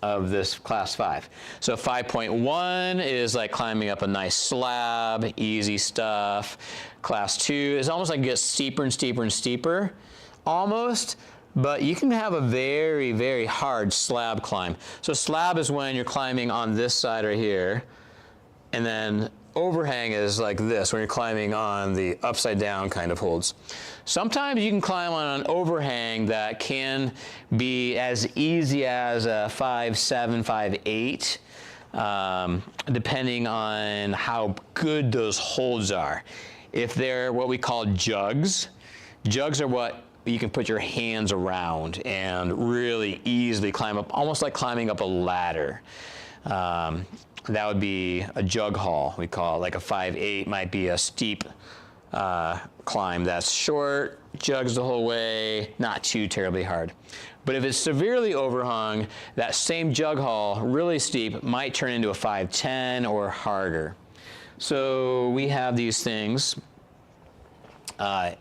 Speaker 3: this class 5. So 5.1 is like climbing up a nice slab, easy stuff. Class 2 is almost like it gets steeper and steeper and steeper, almost, but you can have a very, very hard slab climb. So slab is when you're climbing on this side right here, and then overhang is like this, when you're climbing on the upside down kind of holds. Sometimes you can climb on an overhang that can be as easy as a 5.7, 5.8, depending on how good those holds are. If they're what we call jugs, jugs are what you can put your hands around and really easily climb up, almost like climbing up a ladder. That would be a jug haul, we call it. Like a 5.8 might be a steep climb that's short, jugs the whole way, not too terribly hard. But if it's severely overhung, that same jug haul, really steep, might turn into a 5.10 or harder. So we have these things, when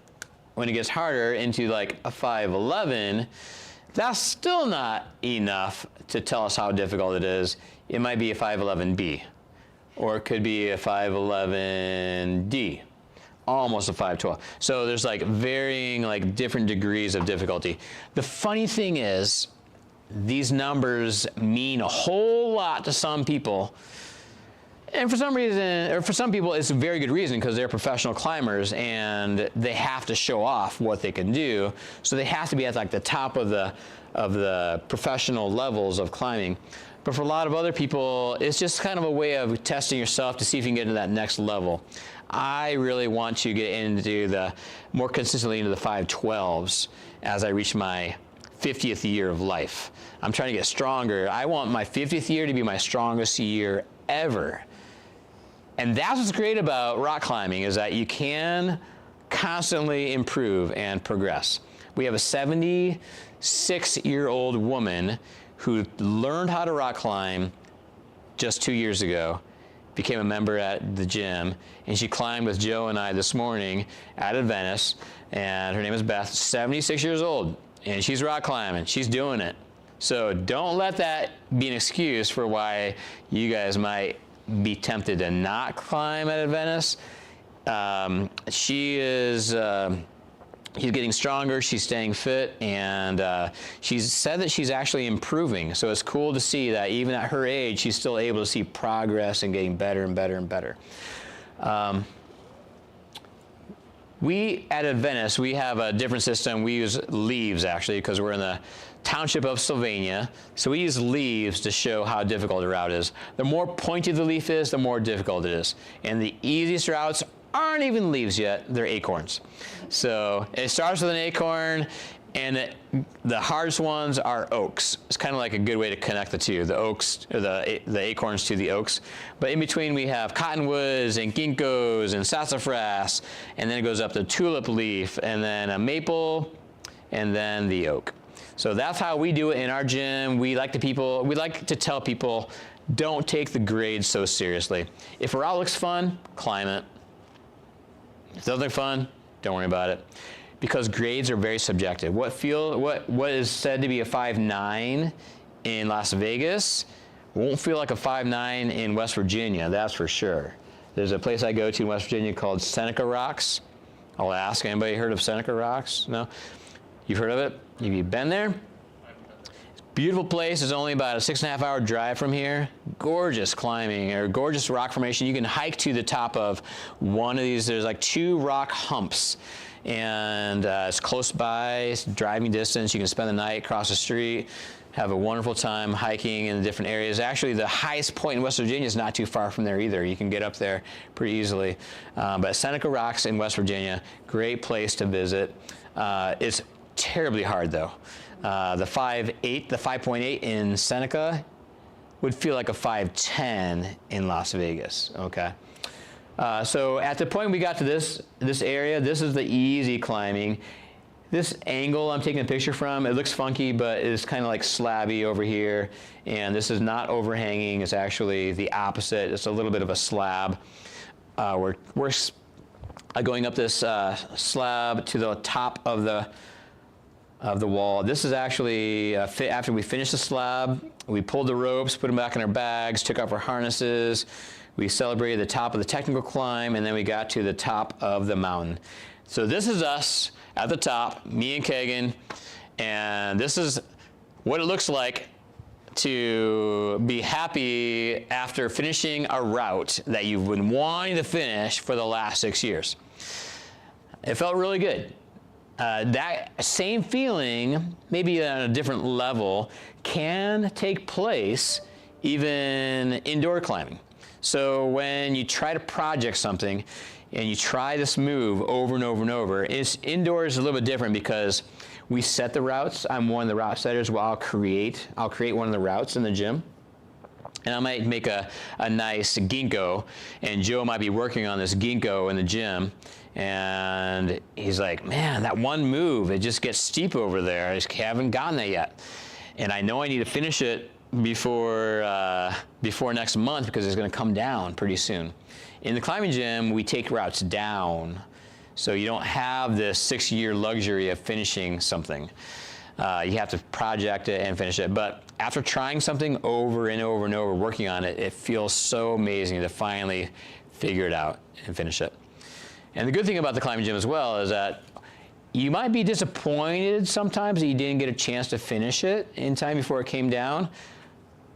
Speaker 3: it gets harder, into like a 5.11, that's still not enough to tell us how difficult it is. It might be a 5.11B, or it could be a 5.11D, almost a 5.12. So there's like varying, like different degrees of difficulty. The funny thing is, these numbers mean a whole lot to some people. And for some reason, or for some people, it's a very good reason, because they're professional climbers and they have to show off what they can do. So they have to be at like the top of the professional levels of climbing. But for a lot of other people, it's just kind of a way of testing yourself to see if you can get into that next level. I really want to get into more consistently into the 5.12s as I reach my 50th year of life. I'm trying to get stronger. I want my 50th year to be my strongest year ever. And that's what's great about rock climbing, is that you can constantly improve and progress. We have a 76-year-old woman who learned how to rock climb just 2 years ago, became a member at the gym, and she climbed with Joe and I this morning at Adventus, and her name is Beth, 76 years old, and she's rock climbing, she's doing it. So don't let that be an excuse for why you guys might be tempted to not climb at Adventus. She's getting stronger, she's staying fit, and she's said that she's actually improving. So it's cool to see that even at her age, she's still able to see progress and getting better and better and better. We at Adventus, we have a different system. We use leaves, actually, because we're in the township of Sylvania. So we use leaves to show how difficult the route is. The more pointy the leaf is, the more difficult it is. And the easiest routes aren't even leaves yet, they're acorns. So it starts with an acorn, and the hardest ones are oaks. It's kind of like a good way to connect the two, the oaks, or the acorns to the oaks. But in between we have cottonwoods and ginkgos and sassafras, and then it goes up to tulip leaf, and then a maple, and then the oak. So that's how we do it in our gym. We like to tell people, don't take the grades so seriously. If a route looks fun, climb it. If it doesn't look fun, don't worry about it. Because grades are very subjective. What is said to be a 5.9 in Las Vegas won't feel like a 5.9 in West Virginia, that's for sure. There's a place I go to in West Virginia called Seneca Rocks. I'll ask, anybody heard of Seneca Rocks? No? You've heard of it? Have you been there? Beautiful place. It's only about a 6.5 hour drive from here. Gorgeous climbing, or gorgeous rock formation. You can hike to the top of one of these. There's like 2 rock humps, and it's close by. It's driving distance. You can spend the night across the street, have a wonderful time hiking in the different areas. Actually, the highest point in West Virginia is not too far from there either. You can get up there pretty easily. But Seneca Rocks in West Virginia, great place to visit. It's terribly hard though. The 5.8 in Seneca would feel like a 5.10 in Las Vegas, okay? So at the point we got to this area, this is the easy climbing. This angle I'm taking a picture from, it looks funky, but it's kind of like slabby over here. And this is not overhanging, it's actually the opposite. It's a little bit of a slab. We're going up this slab to the top of the wall. This is actually after we finished the slab, we pulled the ropes, put them back in our bags, took off our harnesses, we celebrated the top of the technical climb, and then we got to the top of the mountain. So this is us at the top, me and Kagan, and this is what it looks like to be happy after finishing a route that you've been wanting to finish for the last 6 years. It felt really good. That same feeling, maybe on a different level, can take place even indoor climbing. So when you try to project something and you try this move over and over and over, indoors is a little bit different because we set the routes. I'm one of the route setters. Well, I'll create one of the routes in the gym. And I might make a nice ginkgo, and Joe might be working on this ginkgo in the gym. And he's like, man, that one move, it just gets steep over there. I just haven't gotten there yet. And I know I need to finish it before next month because it's going to come down pretty soon. In the climbing gym, we take routes down. So you don't have this 6-year luxury of finishing something. You have to project it and finish it. But after trying something over and over and over, working on it, it feels so amazing to finally figure it out and finish it. And the good thing about the climbing gym as well is that you might be disappointed sometimes that you didn't get a chance to finish it in time before it came down,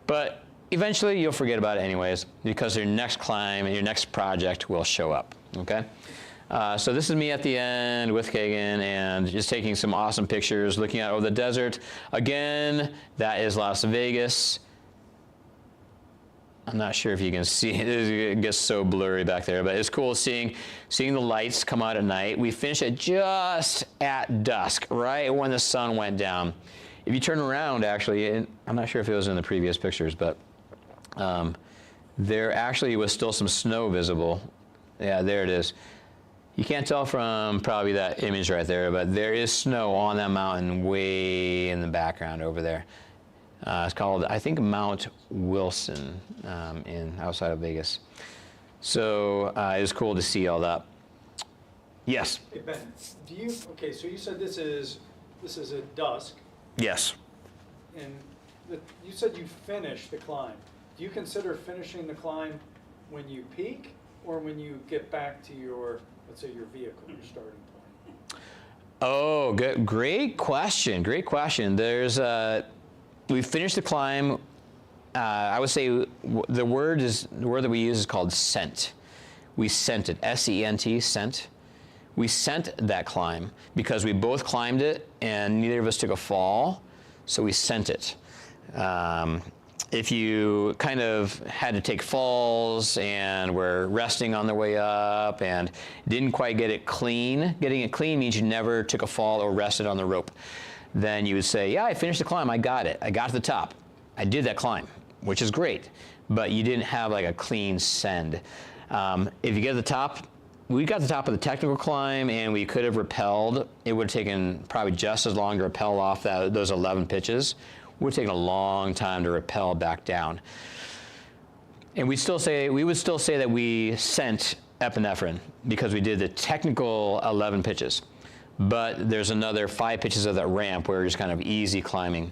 Speaker 3: but eventually you'll forget about it anyways because your next climb and your next project will show up, okay? So this is me at the end with Kagan and just taking some awesome pictures, looking out over the desert. Again, that is Las Vegas. I'm not sure if you can see it. It gets so blurry back there, but it's cool seeing the lights come out at night. We finished it just at dusk, right when the sun went down. If you turn around, actually, and I'm not sure if it was in the previous pictures, but there actually was still some snow visible. Yeah, there it is. You can't tell from probably that image right there, but there is snow on that mountain way in the background over there. It's called, I think, Mount Wilson outside of Vegas. So it was cool to see all that. Yes?
Speaker 5: Hey Ben, okay, so you said this is at dusk,
Speaker 3: Yes.
Speaker 5: and you said you finished the climb. Do you consider finishing the climb when you peak or when you get back to your, let's say, your vehicle, your starting point?
Speaker 3: Oh, good. Great question. Great question. We finished the climb. I would say the word that we use is called scent. We sent it, S-E-N-T, sent. We sent that climb because we both climbed it and neither of us took a fall, so we sent it. If you kind of had to take falls and were resting on the way up and didn't quite get it clean, getting it clean means you never took a fall or rested on the rope. Then you would say, yeah, I finished the climb, I got it. I got to the top. I did that climb, which is great, but you didn't have like a clean send. If you get to the top we got to the top of the technical climb and we could have rappelled. It would have taken probably just as long to rappel off those 11 pitches. It would have taken a long time to rappel back down. And we would still say that we sent epinephrine because we did the technical 11 pitches. But there's another 5 pitches of that ramp where it's kind of easy climbing.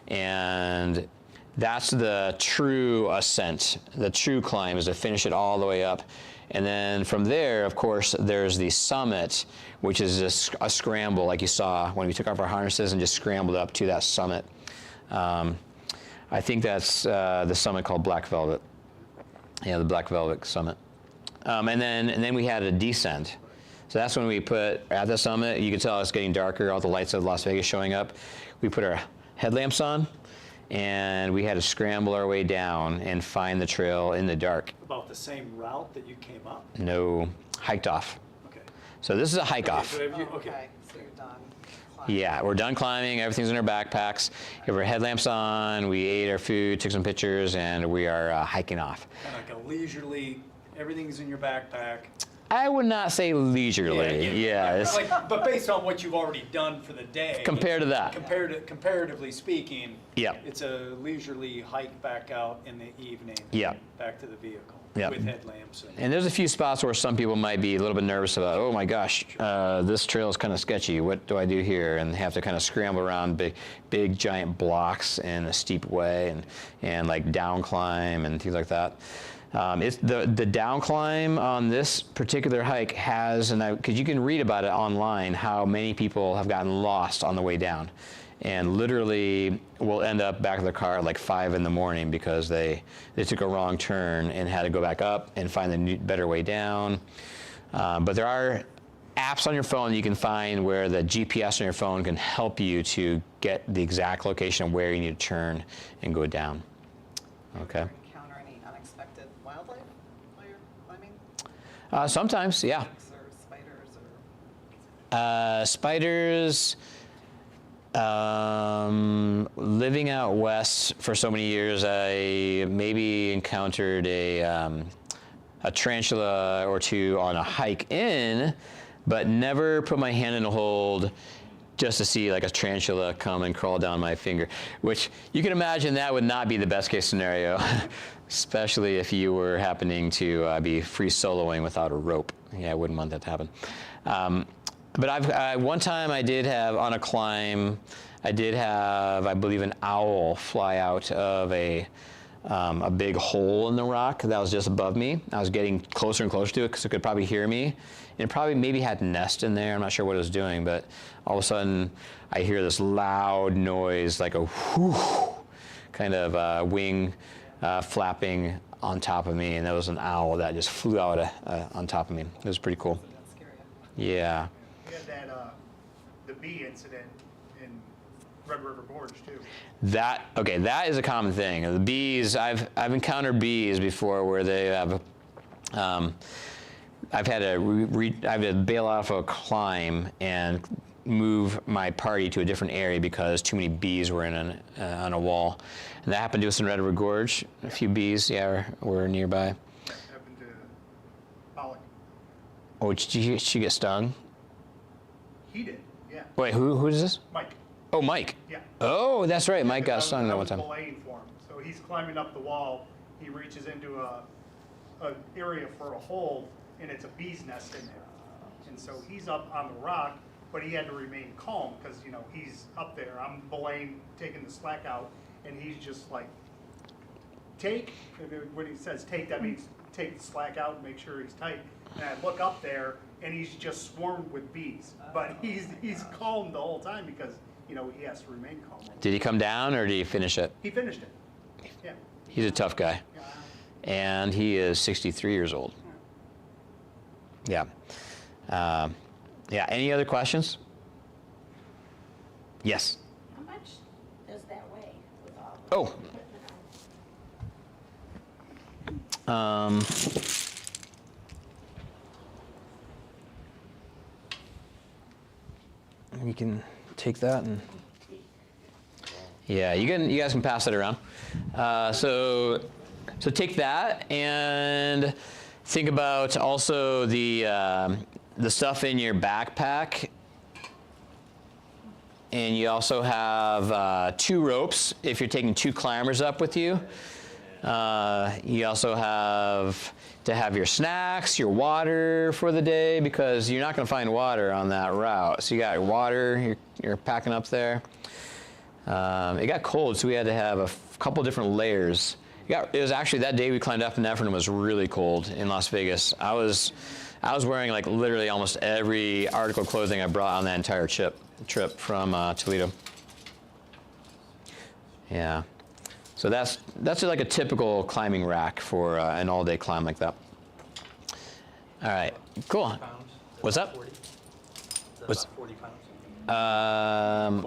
Speaker 3: And that's the true ascent. The true climb is to finish it all the way up. And then from there, of course, there's the summit, which is a scramble like you saw when we took off our harnesses and just scrambled up to that summit. I think that's the summit called Black Velvet. Yeah, the Black Velvet summit. And then we had a descent. So that's when we put, at the summit, you can tell it's getting darker, all the lights of Las Vegas showing up. We put our headlamps on, and we had to scramble our way down and find the trail in the dark.
Speaker 5: About the same route that you came up?
Speaker 3: No, hiked off.
Speaker 5: Okay.
Speaker 3: So this is a hike off.
Speaker 5: So have you,
Speaker 4: Okay, so you're done climbing.
Speaker 3: Yeah, we're done climbing, everything's in our backpacks. We have our headlamps on, we ate our food, took some pictures, and we are hiking off.
Speaker 5: kind of like a leisurely, everything's in your backpack.
Speaker 3: I would not say leisurely, yeah. It's
Speaker 5: But based on what you've already done for the day.
Speaker 3: compared to that.
Speaker 5: Comparatively speaking.
Speaker 3: Yeah.
Speaker 5: It's a leisurely hike back out in the evening.
Speaker 3: Yeah.
Speaker 5: Back to the vehicle.
Speaker 3: Yeah.
Speaker 5: With headlamps.
Speaker 3: And there's a few spots where some people might be a little bit nervous about, oh my gosh, this trail is kind of sketchy. What do I do here? And have to kind of scramble around big giant blocks in a steep way and like down climb and things like that. It's the down climb on this particular hike has, because you can read about it online, how many people have gotten lost on the way down. And literally will end up back in the car at like 5 in the morning because they took a wrong turn and had to go back up and find the better way down. But there are apps on your phone you can find where the GPS on your phone can help you to get the exact location of where you need to turn and go down. Okay.
Speaker 4: Encounter any unexpected wildlife while you're climbing?
Speaker 3: Sometimes, yeah.
Speaker 4: Snakes or spiders or?
Speaker 3: Spiders. Living out west for so many years, I maybe encountered a tarantula or two on a hike in, but never put my hand in a hold just to see like a tarantula come and crawl down my finger, which you can imagine that would not be the best case scenario, especially if you were happening to be free soloing without a rope. Yeah, I wouldn't want that to happen. But one time I did have, on a climb, I believe, an owl fly out of a big hole in the rock that was just above me. I was getting closer and closer to it because it could probably hear me. And it probably maybe had a nest in there. I'm not sure what it was doing, but all of a sudden I hear this loud noise, like a whoosh, kind of wing flapping on top of me. And there was an owl that just flew out on top of me. It was pretty cool.
Speaker 4: That's scary.
Speaker 3: Yeah.
Speaker 6: We had that, the bee incident in Red River Gorge too.
Speaker 3: That is a common thing. The bees, I've encountered bees before where they have, I've had to bail off a climb and move my party to a different area because too many bees were on a wall. And that happened to us in Red River Gorge. A few bees, were nearby.
Speaker 6: Happened to Pollock.
Speaker 3: Oh, did she get stung?
Speaker 6: He did, yeah.
Speaker 3: Wait, who is this?
Speaker 6: Mike,
Speaker 3: Oh, Mike.
Speaker 6: yeah.
Speaker 3: Oh, that's right. Mike got stung that one time.
Speaker 6: I was belaying for him. So he's climbing up the wall. He reaches into a area for a hole, and it's a bee's nest in there. And so he's up on the rock, but he had to remain calm because, you know, he's up there. I'm belaying, taking the slack out, and he's just like, take. When he says take, that means take the slack out and make sure he's tight. And I look up there, and he's just swarmed with bees. But he's calm the whole time because, you know, he has to remain calm.
Speaker 3: Did he come down or did he finish it?
Speaker 6: He finished it. Yeah.
Speaker 3: He's a tough guy. And he is 63 years old. Yeah. Any other questions? Yes.
Speaker 7: How much does that weigh with all?
Speaker 3: We can take that and. Yeah, you guys can pass it around. So take that, and Think about also the stuff in your backpack. And you also have 2 ropes if you're taking 2 climbers up with you. You also have to have your snacks, your water for the day, because you're not going to find water on that route. So you got your water, you're packing up there. It got cold, so we had to have a couple different layers. It was actually that day we climbed Epinephrine was really cold in Las Vegas. I was wearing like literally almost every article of clothing I brought on that entire trip from Toledo. Yeah. So that's like a typical climbing rack for an all-day climb like that. All right, cool.
Speaker 8: Pounds?
Speaker 3: What's up?
Speaker 8: 40? Is that
Speaker 3: What's-
Speaker 8: about 40 pounds?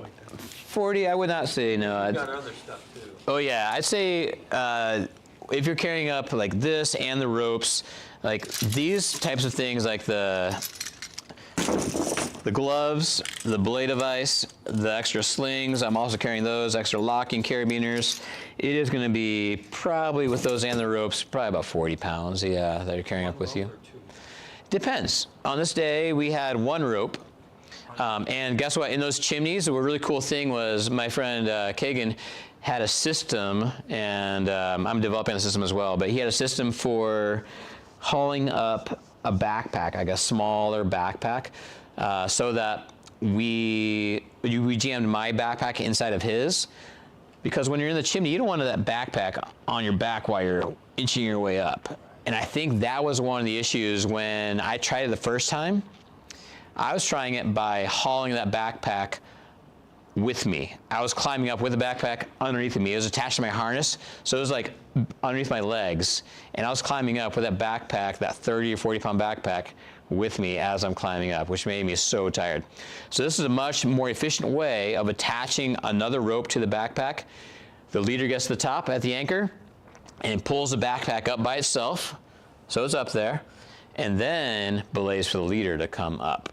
Speaker 3: 40, I would not say no.
Speaker 8: You've got other stuff too.
Speaker 3: Oh yeah, I'd say if you're carrying up like this and the ropes, like these types of things, like the gloves, the belay device, the extra slings, I'm also carrying those, extra locking carabiners. It is going to be probably, with those and the ropes, probably about 40 pounds, yeah, that you're carrying up with you.
Speaker 8: Or 2?
Speaker 3: Depends. On this day, we had 1 rope. And guess what? In those chimneys, a really cool thing was my friend Kagan had a system, and I'm developing a system as well, but he had a system for hauling up a backpack, like a smaller backpack, so that we jammed my backpack inside of his. Because when you're in the chimney, you don't want that backpack on your back while you're inching your way up. And I think that was one of the issues when I tried it the first time. I was trying it by hauling that backpack with me. I was climbing up with the backpack underneath of me. It was attached to my harness, so it was like underneath my legs. And I was climbing up with that backpack, that 30 or 40 pound backpack, with me as I'm climbing up, which made me so tired. So this is a much more efficient way of attaching another rope to the backpack. The leader gets to the top at the anchor and pulls the backpack up by itself, so it's up there, and then belays for the leader to come up.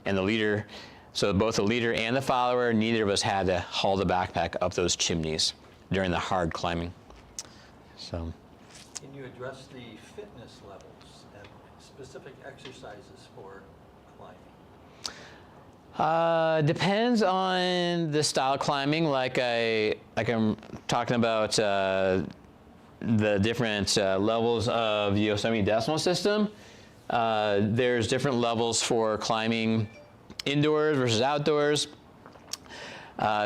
Speaker 3: And the leader, so both the leader and the follower, neither of us had to haul the backpack up those chimneys during the hard climbing. So.
Speaker 8: Can you address the fitness levels and specific exercises for climbing?
Speaker 3: Depends on the style of climbing. Like I'm talking about the different levels of the Yosemite Decimal System. There's different levels for climbing indoors versus outdoors.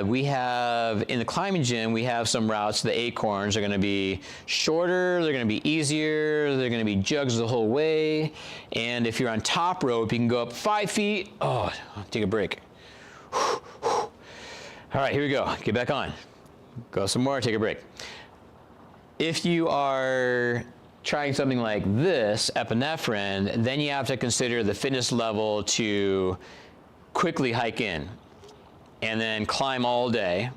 Speaker 3: We have, in the climbing gym, we have some routes. The acorns are going to be shorter, they're going to be easier, they're going to be jugs the whole way. And if you're on top rope, you can go up 5 feet. Oh, take a break. All right, here we go. Get back on. Go some more, take a break. If you are trying something like this, epinephrine, then you have to consider the fitness level to quickly hike in and then climb all day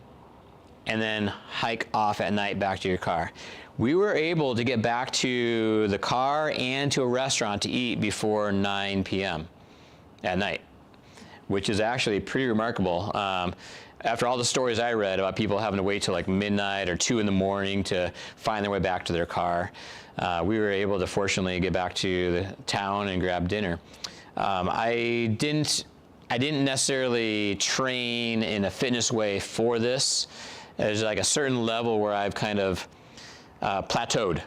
Speaker 3: and then hike off at night back to your car. We were able to get back to the car and to a restaurant to eat before 9 p.m. at night, which is actually pretty remarkable. After all the stories I read about people having to wait till like midnight or 2 in the morning to find their way back to their car, we were able to fortunately get back to the town and grab dinner. I didn't necessarily train in a fitness way for this. There's like a certain level where I've kind of plateaued.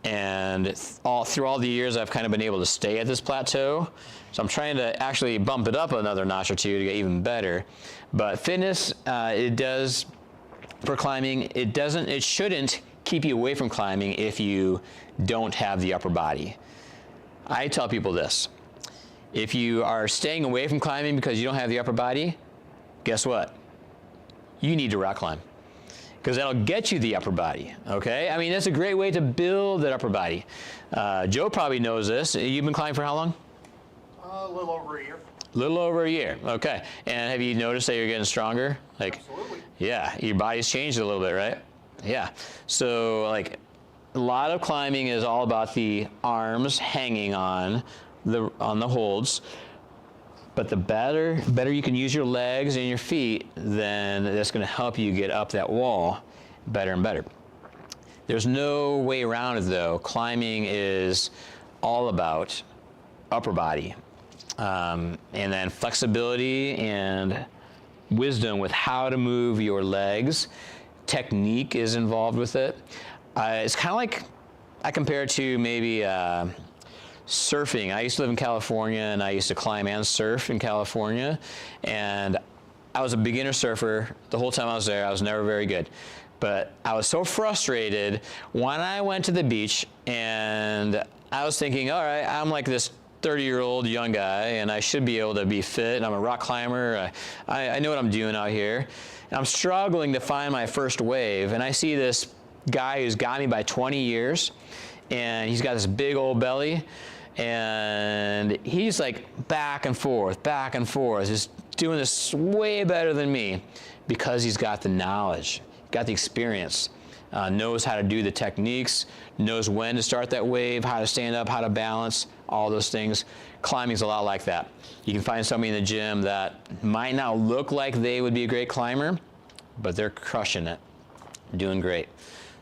Speaker 3: And through all the years, I've kind of been able to stay at this plateau. So I'm trying to actually bump it up another notch or 2 to get even better. But fitness, it does, for climbing, it shouldn't keep you away from climbing if you don't have the upper body. I tell people this: if you are staying away from climbing because you don't have the upper body, guess what? You need to rock climb, because that'll get you the upper body, okay? I mean, that's a great way to build that upper body. Joe probably knows this. You've been climbing for how long?
Speaker 6: A little over a year.
Speaker 3: Little over a year, okay. And have you noticed that you're getting stronger? Like,
Speaker 6: Absolutely.
Speaker 3: yeah, your body's changed a little bit, right? Yeah. So, like, a lot of climbing is all about the arms hanging on the holds. But the better you can use your legs and your feet, then that's going to help you get up that wall better and better. There's no way around it, though. Climbing is all about upper body, and then flexibility and wisdom with how to move your legs. Technique is involved with it. It's kind of like, I compare it to maybe surfing. I used to live in California, and I used to climb and surf in California, and I was a beginner surfer the whole time I was there. I was never very good. But I was so frustrated when I went to the beach, and I was thinking, all right, I'm like this 30-year-old young guy, and I should be able to be fit, and I'm a rock climber. I know what I'm doing out here. And I'm struggling to find my first wave, and I see this guy who's got me by 20 years, and he's got this big old belly, and he's like back and forth, just doing this way better than me because he's got the knowledge, got the experience, knows how to do the techniques, knows when to start that wave, how to stand up, how to balance, all those things. Climbing's a lot like that. You can find somebody in the gym that might not look like they would be a great climber, but they're crushing it, doing great.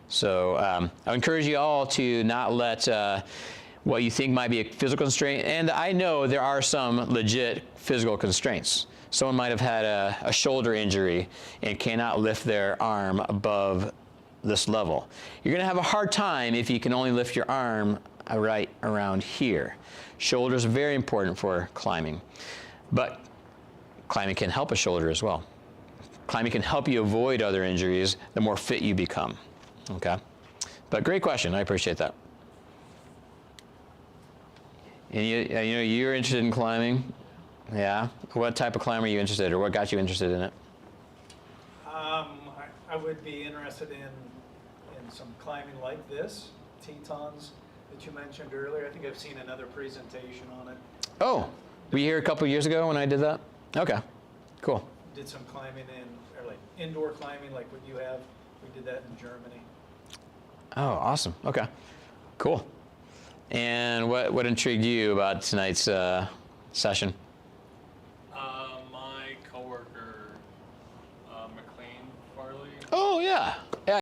Speaker 3: So I encourage you all to not let what you think might be a physical constraint, and I know there are some legit physical constraints. Someone might have had a shoulder injury and cannot lift their arm above this level. You're gonna have a hard time if you can only lift your arm right around here. Shoulders are very important for climbing, but climbing can help a shoulder as well. Climbing can help you avoid other injuries the more fit you become, okay? But great question, I appreciate that. And you're interested in climbing? Yeah? What type of climber are you interested in, or what got you interested in it?
Speaker 5: I would be interested in some climbing like this, Tetons that you mentioned earlier. I think I've seen another presentation on it.
Speaker 3: Oh, were you here a couple years ago when I did that? Okay, cool.
Speaker 5: Did some climbing or like indoor climbing like what you have. We did that in Germany.
Speaker 3: Oh, awesome. Okay, cool. And what intrigued you about tonight's session?